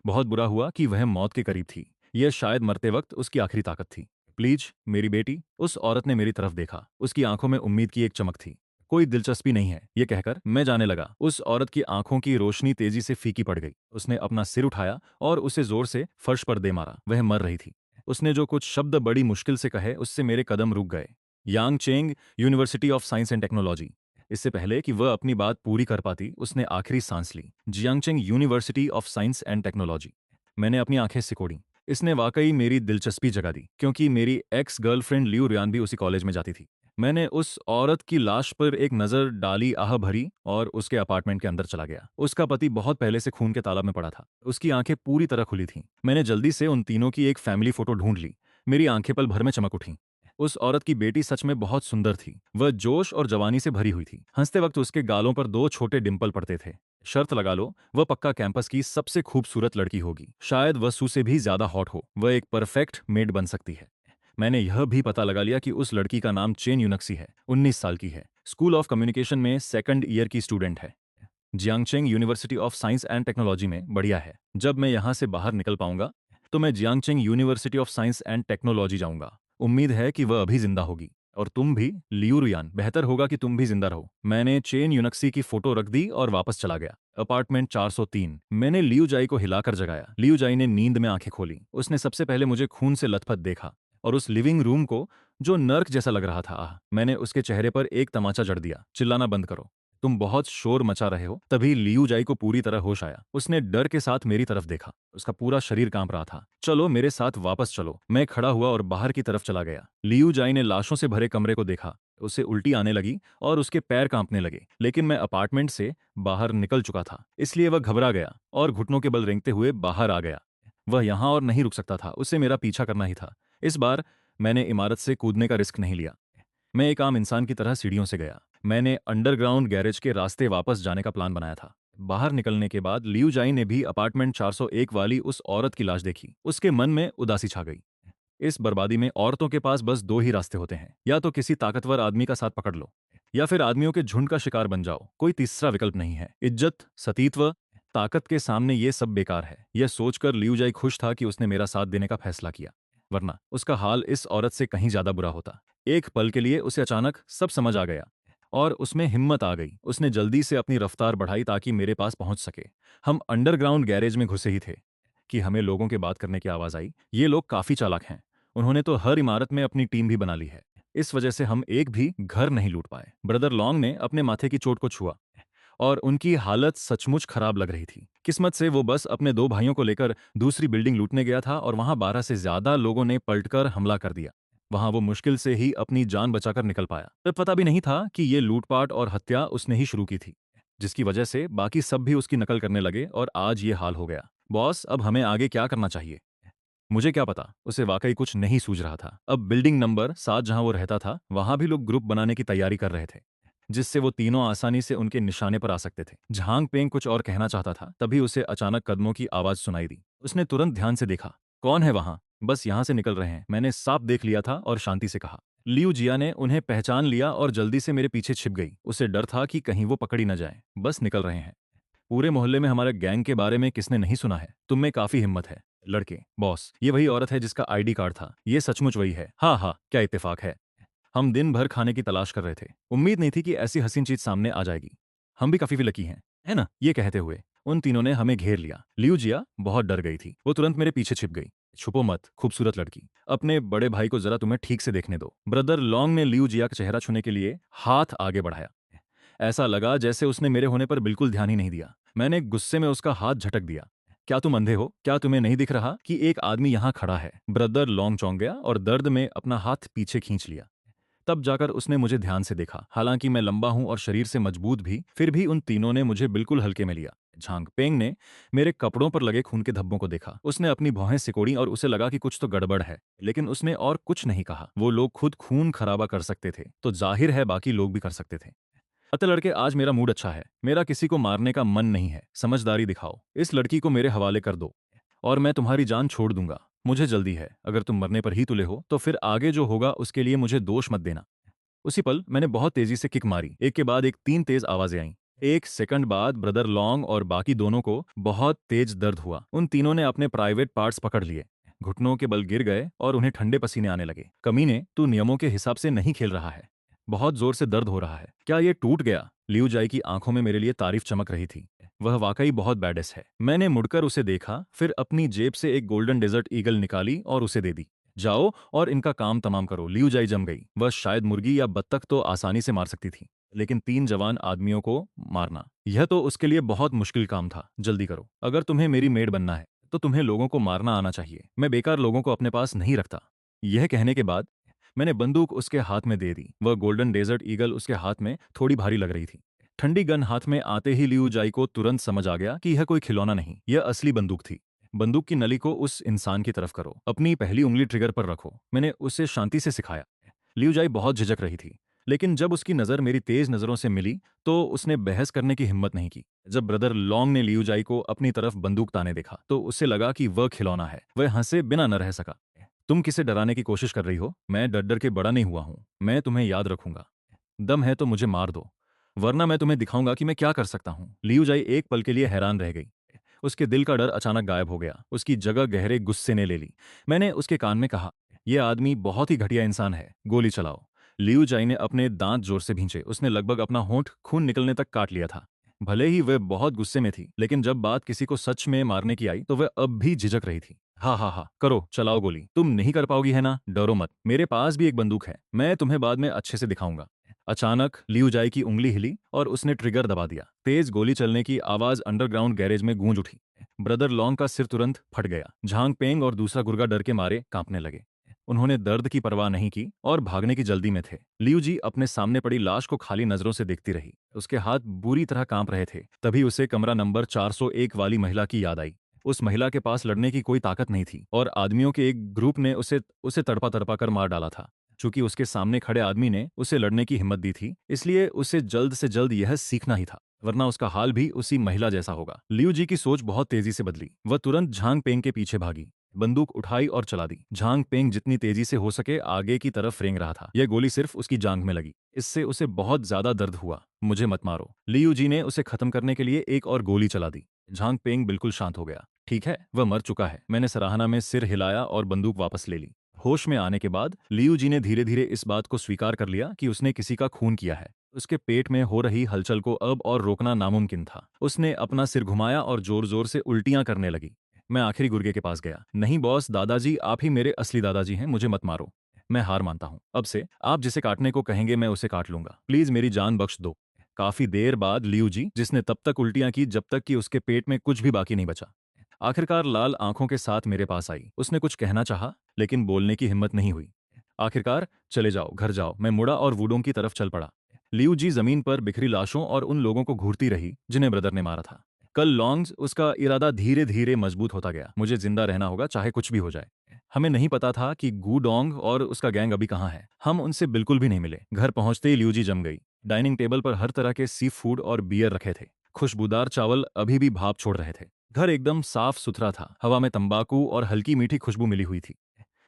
बहुत बुरा हुआ कि वह मौत के करीब थी। यह शायद मरते वक्त उसकी आखिरी ताकत थी। प्लीज मेरी बेटी। उस औरत ने मेरी तरफ देखा। उसकी आंखों में उम्मीद की एक चमक थी। कोई दिलचस्पी नहीं है, ये कहकर मैं जाने लगा। उस औरत की आंखों की रोशनी तेजी से फीकी पड़ गई। उसने अपना सिर उठाया और उसे जोर से फर्श पर दे मारा। वह मर रही थी। उसने जो कुछ शब्द बड़ी मुश्किल से कहे, उससे मेरे कदम रुक गए। Yang Cheng University of Science and Technology. इससे पहले कि वह अपनी बात पूरी कर पाती, उसने आखिरी सांस ली। Jiangcheng University of Science and Technology. मैंने अपनी आंखें सिकोड़ी। इसने वाकई मेरी दिलचस्पी जगा दी, क्योंकि मेरी एक्स गर्लफ्रेंड लियू रियान भी उसी कॉलेज में जाती थी। मैंने उस औरत की लाश पर एक नज़र डाली, आह भरी और उसके अपार्टमेंट के अंदर चला गया। उसका पति बहुत पहले से खून के तालाब में पड़ा था। उसकी आंखें पूरी तरह खुली थीं। मैंने जल्दी से उन तीनों की एक फैमिली फोटो ढूंढ ली। मेरी आंखें पल भर में चमक उठीं। उस औरत की बेटी सच में बहुत सुंदर थी। वह जोश और जवानी से भरी हुई थी। हंसते वक्त उसके गालों पर 2 छोटे डिंपल पड़ते थे। शर्त लगा लो, वह पक्का कैंपस की सबसे खूबसूरत लड़की होगी। शायद वह सू से भी ज्यादा हॉट हो। वह एक परफेक्ट मेड बन सकती है। मैंने यह भी पता लगा लिया कि उस लड़की का नाम चेन यूनक्सी है। 19 साल की है। स्कूल ऑफ कम्युनिकेशन में 2nd ईयर की स्टूडेंट है। Jiangcheng University of Science and Technology में। बढ़िया है। जब मैं यहाँ से बाहर निकल पाऊंगा तो मैं Jiangcheng University of Science and Technology जाऊंगा। उम्मीद है कि वह अभी जिंदा होगी। और तुम भी लियू रुयान, बेहतर होगा कि तुम भी जिंदा रहो। मैंने चेन यूनक्सी की फोटो रख दी और वापस चला गया। अपार्टमेंट 403। मैंने लियू जाई को हिलाकर जगाया। लियू जाई ने नींद में आंखें खोली। उसने सबसे पहले मुझे खून से लथपथ देखा और उस लिविंग रूम को जो नर्क जैसा लग रहा था। मैंने उसके चेहरे पर एक तमाचा जड़ दिया। चिल्लाना बंद करो, तुम बहुत शोर मचा रहे हो। तभी लियू जाई को पूरी तरह होश आया। उसने डर के साथ मेरी तरफ देखा। उसका पूरा शरीर कांप रहा था। चलो मेरे साथ वापस चलो। मैं खड़ा हुआ और बाहर की तरफ चला गया। लियू जाई ने लाशों से भरे कमरे को देखा। उसे उल्टी आने लगी और उसके पैर कांपने लगे, लेकिन मैं अपार्टमेंट से बाहर निकल चुका था। इसलिए वह घबरा गया और घुटनों के बल रेंगते हुए बाहर आ गया। वह यहां और नहीं रुक सकता था। उसे मेरा पीछा करना ही था। इस बार मैंने इमारत से कूदने का रिस्क नहीं लिया। मैं एक आम इंसान की तरह सीढ़ियों से गया। मैंने अंडरग्राउंड गैरेज के रास्ते वापस जाने का प्लान बनाया था। बाहर निकलने के बाद लियू जाई ने भी अपार्टमेंट 401 वाली उस औरत की लाश देखी। उसके मन में उदासी छा गई। इस बर्बादी में औरतों के पास बस 2 ही रास्ते होते हैं, या तो किसी ताकतवर आदमी का साथ पकड़ लो, या फिर आदमियों के झुंड का शिकार बन जाओ। कोई तीसरा विकल्प नहीं है। इज्जत, सतीत्व, ताकत के सामने ये सब बेकार है। यह सोचकर लियू जाई खुश था कि उसने मेरा साथ देने का फैसला किया, वरना उसका हाल इस औरत से कहीं ज्यादा बुरा होता। एक पल के लिए उसे अचानक सब समझ आ गया। और उसमें हिम्मत आ गई। उसने जल्दी से अपनी रफ्तार बढ़ाई ताकि मेरे पास पहुंच सके। हम अंडरग्राउंड गैरेज में घुसे ही थे कि हमें लोगों के बात करने की आवाज़ आई। ये लोग काफ़ी चालाक हैं। उन्होंने तो हर इमारत में अपनी टीम भी बना ली है। इस वजह से हम एक भी घर नहीं लूट पाए। ब्रदर लॉन्ग ने अपने माथे की चोट को छुआ और उनकी हालत सचमुच खराब लग रही थी। किस्मत से वो बस अपने 2 भाइयों को लेकर दूसरी बिल्डिंग लूटने गया था और वहां 12 से ज्यादा लोगों ने पलटकर हमला कर दिया। वहां वो मुश्किल से ही अपनी जान बचाकर निकल पाया। तब पता भी नहीं था कि ये लूटपाट और हत्या उसने ही शुरू की थी, जिसकी वजह से बाकी सब भी उसकी नकल करने लगे और आज ये हाल हो गया। बॉस, अब हमें आगे क्या करना चाहिए? मुझे क्या पता, उसे वाकई कुछ नहीं सूझ रहा था। अब बिल्डिंग नंबर 7 जहां वो रहता था, वहां भी लोग ग्रुप बनाने की तैयारी कर रहे थे, जिससे वो तीनों आसानी से उनके निशाने पर आ सकते थे। झांग पेंग कुछ और कहना चाहता था, तभी उसे अचानक कदमों की आवाज सुनाई दी। उसने तुरंत ध्यान से देखा। कौन है वहां? बस यहां से निकल रहे हैं, मैंने साफ देख लिया था और शांति से कहा। लियू जिया ने उन्हें पहचान लिया और जल्दी से मेरे पीछे छिप गई। उसे डर था कि कहीं वो पकड़ी न जाए। बस निकल रहे हैं। पूरे मोहल्ले में हमारे गैंग के बारे में किसने नहीं सुना है? तुम में काफी हिम्मत है लड़के। बॉस, ये वही औरत है जिसका आईडी कार्ड था। ये सचमुच वही है। हाँ हाँ, क्या इत्तेफाक है। हम दिन भर खाने की तलाश कर रहे थे। उम्मीद नहीं थी कि ऐसी हसीन चीज सामने आ जाएगी। हम भी काफी लकी हैं, है ना? ये कहते हुए उन तीनों ने हमें घेर लिया। लियू जिया बहुत डर गई थी। वो तुरंत मेरे पीछे छिप गई। छुपो मत, खूबसूरत लड़की। अपने बड़े भाई को जरा तुम्हें ठीक से देखने दो। ब्रदर लॉन्ग ने लियू जिया का चेहरा छूने के लिए हाथ आगे बढ़ाया। ऐसा लगा जैसे उसने मेरे होने पर बिल्कुल ध्यान ही नहीं दिया। मैंने गुस्से में उसका हाथ झटक दिया। क्या तुम अंधे हो? क्या तुम्हें नहीं दिख रहा कि एक आदमी यहाँ खड़ा है? ब्रदर लॉन्ग चौंक गया और दर्द में अपना हाथ पीछे खींच लिया। तब जाकर उसने मुझे ध्यान से देखा। हालांकि मैं लंबा हूं और शरीर से मजबूत भी, फिर भी उन तीनों ने मुझे बिल्कुल हल्के में लिया। झांग पेंग ने मेरे कपड़ों पर लगे खून के धब्बों को देखा। उसने अपनी भौहें सिकोड़ी और उसे लगा कि कुछ तो गड़बड़ है, लेकिन उसने और कुछ नहीं कहा। वो लोग खुद खून खराबा कर सकते थे, तो जाहिर है बाकी लोग भी कर सकते थे। अतः लड़के, आज मेरा मूड अच्छा है। मेरा किसी को मारने का मन नहीं है। समझदारी दिखाओ। इस लड़की को मेरे हवाले कर दो और मैं तुम्हारी जान छोड़ दूंगा। मुझे जल्दी है। अगर तुम मरने पर ही तुले हो तो फिर आगे जो होगा उसके लिए मुझे दोष मत देना। उसी पल मैंने बहुत तेजी से किक मारी। एक के बाद एक 3 तेज आवाजें आईं। एक सेकंड बाद ब्रदर लॉन्ग और बाकी दोनों को बहुत तेज दर्द हुआ। उन तीनों ने अपने प्राइवेट पार्ट्स पकड़ लिए, घुटनों के बल गिर गए और उन्हें ठंडे पसीने आने लगे। कमीने, तू नियमों के हिसाब से नहीं खेल रहा है। बहुत जोर से दर्द हो रहा है। क्या ये टूट गया? लियू जाई की आंखों में मेरे लिए तारीफ चमक रही थी। वह वाकई बहुत बैडेस है। मैंने मुड़कर उसे देखा, फिर अपनी जेब से एक गोल्डन डेजर्ट ईगल निकाली और उसे दे दी। जाओ और इनका काम तमाम करो। लियू जाई जम गई। वह शायद मुर्गी या बत्तख तो आसानी से मार सकती थी, लेकिन 3 जवान आदमियों को मारना, यह तो उसके लिए बहुत मुश्किल काम था। जल्दी करो। अगर तुम्हें मेरी मेड बनना है तो तुम्हें लोगों को मारना आना चाहिए। मैं बेकार लोगों को अपने पास नहीं रखता। यह कहने के बाद मैंने बंदूक उसके हाथ में दे दी। वह गोल्डन डेजर्ट ईगल उसके हाथ में थोड़ी भारी लग रही थी। ठंडी गन हाथ में आते ही लियू जाई को तुरंत समझ आ गया कि यह कोई खिलौना नहीं, यह असली बंदूक थी। बंदूक की नली को उस इंसान की तरफ करो। अपनी पहली उंगली ट्रिगर पर रखो। मैंने उसे शांति से सिखाया। लियू जाई बहुत झिझक रही थी, लेकिन जब उसकी नजर मेरी तेज नजरों से मिली तो उसने बहस करने की हिम्मत नहीं की। जब ब्रदर लॉन्ग ने लियू जाई को अपनी तरफ बंदूक ताने देखा तो उसे लगा कि वह खिलौना है। वह हंसे बिना न रह सका। तुम किसे डराने की कोशिश कर रही हो? मैं डर डर के बड़ा नहीं हुआ हूं। मैं तुम्हें याद रखूंगा। दम है तो मुझे मार दो, वरना मैं तुम्हें दिखाऊंगा कि मैं क्या कर सकता हूं। लियू जाई एक पल के लिए हैरान रह गई। उसके दिल का डर अचानक गायब हो गया। उसकी जगह गहरे गुस्से ने ले ली। मैंने उसके कान में कहा, यह आदमी बहुत ही घटिया इंसान है। गोली चलाओ। लियू जाई ने अपने दांत जोर से भींचे। उसने लगभग अपना होंठ खून निकलने तक काट लिया था। भले ही वह बहुत गुस्से में थी, लेकिन जब बात किसी को सच में मारने की आई तो वह अब भी झिझक रही थी। हाँ हाँ हाँ, करो, चलाओ गोली। तुम नहीं कर पाओगी है ना? डरो मत, मेरे पास भी एक बंदूक है। मैं तुम्हें बाद में अच्छे से दिखाऊंगा। अचानक लियू जाई की उंगली हिली और उसने ट्रिगर दबा दिया। तेज गोली चलने की आवाज अंडरग्राउंड गैरेज में गूंज उठी। ब्रदर लॉन्ग का सिर तुरंत फट गया। झांग पेंग और दूसरा गुर्गा डर के मारे कांपने लगे। उन्होंने दर्द की परवाह नहीं की और भागने की जल्दी में थे। लियू जी अपने सामने पड़ी लाश को खाली नजरों से देखती रही। उसके हाथ बुरी तरह कांप रहे थे। तभी उसे कमरा नंबर 401 वाली महिला की याद आई। उस महिला के पास लड़ने की कोई ताकत नहीं थी और आदमियों के एक ग्रुप ने उसे उसे तड़पा तड़पा कर मार डाला था। चूंकि उसके सामने खड़े आदमी ने उसे लड़ने की हिम्मत दी थी, इसलिए उसे जल्द से जल्द यह सीखना ही था, वरना उसका हाल भी उसी महिला जैसा होगा। लियू जी की सोच बहुत तेजी से बदली। वह तुरंत झांग पेंग के पीछे भागी, बंदूक उठाई और चला दी। झांग पेंग जितनी तेजी से हो सके आगे की तरफ रेंग रहा था। यह गोली सिर्फ उसकी जांघ में लगी। इससे उसे बहुत ज्यादा दर्द हुआ। मुझे मत मारो। लियू जी ने उसे खत्म करने के लिए एक और गोली चला दी। झांग पेंग बिल्कुल शांत हो गया। ठीक है, वह मर चुका है। मैंने सराहना में सिर हिलाया और बंदूक वापस ले ली। होश में आने के बाद लियू जी ने धीरे धीरे इस बात को स्वीकार कर लिया कि उसने किसी का खून किया है। उसके पेट में हो रही हलचल को अब और रोकना नामुमकिन था। उसने अपना सिर घुमाया और जोर जोर से उल्टियां करने लगी। मैं आखिरी गुर्गे के पास गया। नहीं बॉस, दादाजी आप ही मेरे असली दादाजी हैं, मुझे मत मारो। मैं हार मानता हूँ। अब से आप जिसे काटने को कहेंगे मैं उसे काट लूंगा। प्लीज मेरी जान बख्श दो। काफी देर बाद लियू जी, जिसने तब तक उल्टियां की जब तक कि उसके पेट में कुछ भी बाकी नहीं बचा, आखिरकार लाल आंखों के साथ मेरे पास आई। उसने कुछ कहना चाहा, लेकिन बोलने की हिम्मत नहीं हुई। आखिरकार, चले जाओ, घर जाओ। मैं मुड़ा और वुडोंग की तरफ चल पड़ा। लियू जी जमीन पर बिखरी लाशों और उन लोगों को घूरती रही जिन्हें ब्रदर ने मारा था। कल लॉन्ग्स, उसका इरादा धीरे धीरे मजबूत होता गया। मुझे जिंदा रहना होगा, चाहे कुछ भी हो जाए। हमें नहीं पता था कि गूडोंग और उसका गैंग अभी कहाँ है। हम उनसे बिल्कुल भी नहीं मिले। घर पहुंचते ही लियू जी जम गई। डाइनिंग टेबल पर हर तरह के सी फूड और बियर रखे थे। खुशबूदार चावल अभी भी भाप छोड़ रहे थे। घर एकदम साफ सुथरा था। हवा में तंबाकू और हल्की मीठी खुशबू मिली हुई थी।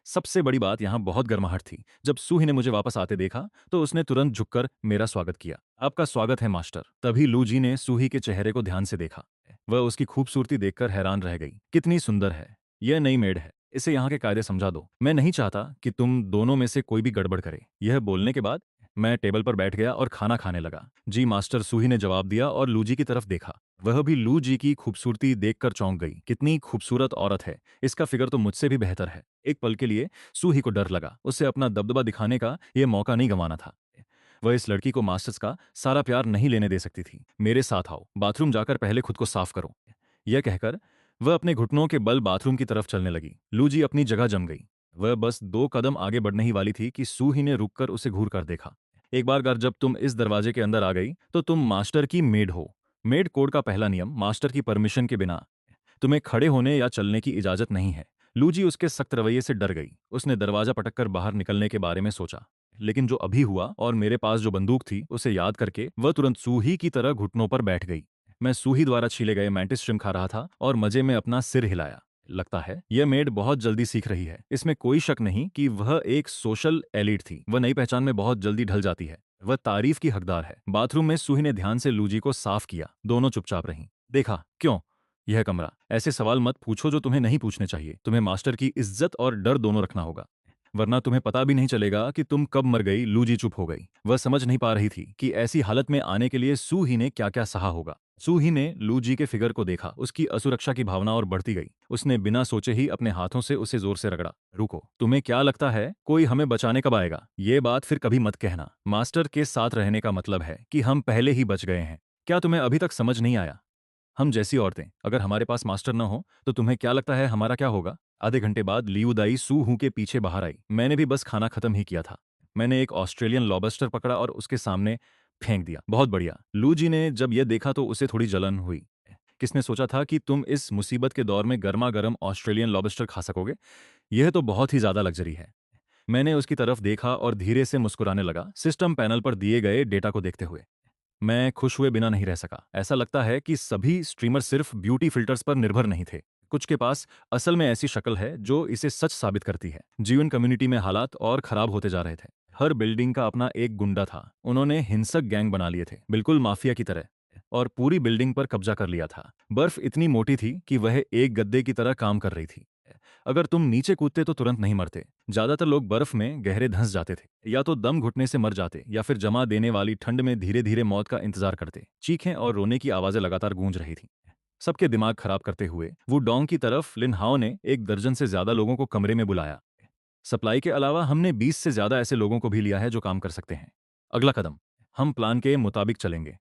सबसे बड़ी बात, यहाँ बहुत गर्माहट थी। जब सूही ने मुझे वापस आते देखा तो उसने तुरंत झुककर मेरा स्वागत किया। आपका स्वागत है मास्टर। तभी लू जी ने सूही के चेहरे को ध्यान से देखा। वह उसकी खूबसूरती देखकर हैरान रह गई। कितनी सुंदर है। यह नई मेड है। इसे यहाँ के कायदे समझा दो। मैं नहीं चाहता कि तुम दोनों में से कोई भी गड़बड़ करे। यह बोलने के बाद मैं टेबल पर बैठ गया और खाना खाने लगा। जी मास्टर, सूही ने जवाब दिया और लू जी की तरफ देखा। वह भी लू जी की खूबसूरती देखकर चौंक गई। कितनी खूबसूरत औरत है। इसका फिगर तो मुझसे भी बेहतर है। एक पल के लिए सूही को डर लगा। उसे अपना दबदबा दिखाने का यह मौका नहीं गंवाना था। वह इस लड़की को मास्टर्स का सारा प्यार नहीं लेने दे सकती थी। मेरे साथ आओ, बाथरूम जाकर पहले खुद को साफ करो। यह कहकर वह अपने घुटनों के बल बाथरूम की तरफ चलने लगी। लू जी अपनी जगह जम गई। वह बस 2 कदम आगे बढ़ने ही वाली थी कि सूही ने रुककर उसे घूर कर देखा। एक बार अगर जब तुम इस दरवाजे के अंदर आ गई तो तुम मास्टर की मेड हो। मेड कोड का पहला नियम, मास्टर की परमिशन के बिना तुम्हें खड़े होने या चलने की इजाजत नहीं है। लूजी उसके सख्त रवैये से डर गई। उसने दरवाजा पटककर बाहर निकलने के बारे में सोचा, लेकिन जो अभी हुआ और मेरे पास जो बंदूक थी उसे याद करके वह तुरंत सूही की तरह घुटनों पर बैठ गई। मैं सूही द्वारा छीले गए मैंटिस श्रिम्प खा रहा था और मजे में अपना सिर हिलाया। लगता है यह मेड बहुत जल्दी सीख रही है। इसमें कोई शक नहीं कि वह एक सोशल एलिट थी। वह नई पहचान में बहुत जल्दी ढल जाती है। वह तारीफ की हकदार है। बाथरूम में सूही ने ध्यान से लूजी को साफ किया। दोनों चुपचाप रहीं। देखा क्यों? यह कमरा। ऐसे सवाल मत पूछो जो तुम्हें नहीं पूछने चाहिए। तुम्हें मास्टर की इज्जत और डर दोनों रखना होगा, वरना तुम्हें पता भी नहीं चलेगा कि तुम कब मर गई। लूजी चुप हो गई। वह समझ नहीं पा रही थी कि ऐसी हालत में आने के लिए सूही ने क्या क्या सहा होगा। सूही ने लूजी के फिगर को देखा। उसकी असुरक्षा की भावना और बढ़ती गई। उसने बिना सोचे ही अपने हाथों से उसे जोर से रगड़ा। रुको, तुम्हें क्या लगता है कोई हमें बचाने कब आएगा? ये बात फिर कभी मत कहना। मास्टर के साथ रहने का मतलब है कि हम पहले ही बच गए हैं। क्या तुम्हें अभी तक समझ नहीं आया? हम जैसी औरतें, अगर हमारे पास मास्टर न हो तो तुम्हें क्या लगता है हमारा क्या होगा? आधे घंटे बाद लियू दाई सू हूं के पीछे बाहर आई। मैंने भी बस खाना खत्म ही किया था। मैंने एक ऑस्ट्रेलियन लॉबस्टर पकड़ा और उसके सामने फेंक दिया। बहुत बढ़िया। लू जी ने जब यह देखा तो उसे थोड़ी जलन हुई। किसने सोचा था कि तुम इस मुसीबत के दौर में गर्मा गर्म ऑस्ट्रेलियन लॉबस्टर खा सकोगे? यह तो बहुत ही ज्यादा लग्जरी है। मैंने उसकी तरफ देखा और धीरे से मुस्कुराने लगा, सिस्टम पैनल पर दिए गए डेटा को देखते हुए। मैं खुश हुए बिना नहीं रह सका। ऐसा लगता है कि सभी स्ट्रीमर सिर्फ ब्यूटी फिल्टर्स पर निर्भर नहीं थे। कुछ के पास असल में ऐसी शक्ल है जो इसे सच साबित करती है। जीवन कम्युनिटी में हालात और खराब होते जा रहे थे। हर बिल्डिंग का अपना एक गुंडा था। उन्होंने हिंसक गैंग बना लिए थे, बिल्कुल माफिया की तरह, और पूरी बिल्डिंग पर कब्जा कर लिया था। बर्फ इतनी मोटी थी कि वह एक गद्दे की तरह काम कर रही थी। अगर तुम नीचे कूदते तो तुरंत नहीं मरते। ज्यादातर लोग बर्फ में गहरे धंस जाते थे, या तो दम घुटने से मर जाते या फिर जमा देने वाली ठंड में धीरे धीरे मौत का इंतजार करते। चीखें और रोने की आवाजें लगातार गूंज रही थीं। सबके दिमाग खराब करते हुए वो डोंग की तरफ लिन हाओ ने 1 दर्जन से ज्यादा लोगों को कमरे में बुलाया। सप्लाई के अलावा हमने 20 से ज्यादा ऐसे लोगों को भी लिया है जो काम कर सकते हैं। अगला कदम, हम प्लान के मुताबिक चलेंगे।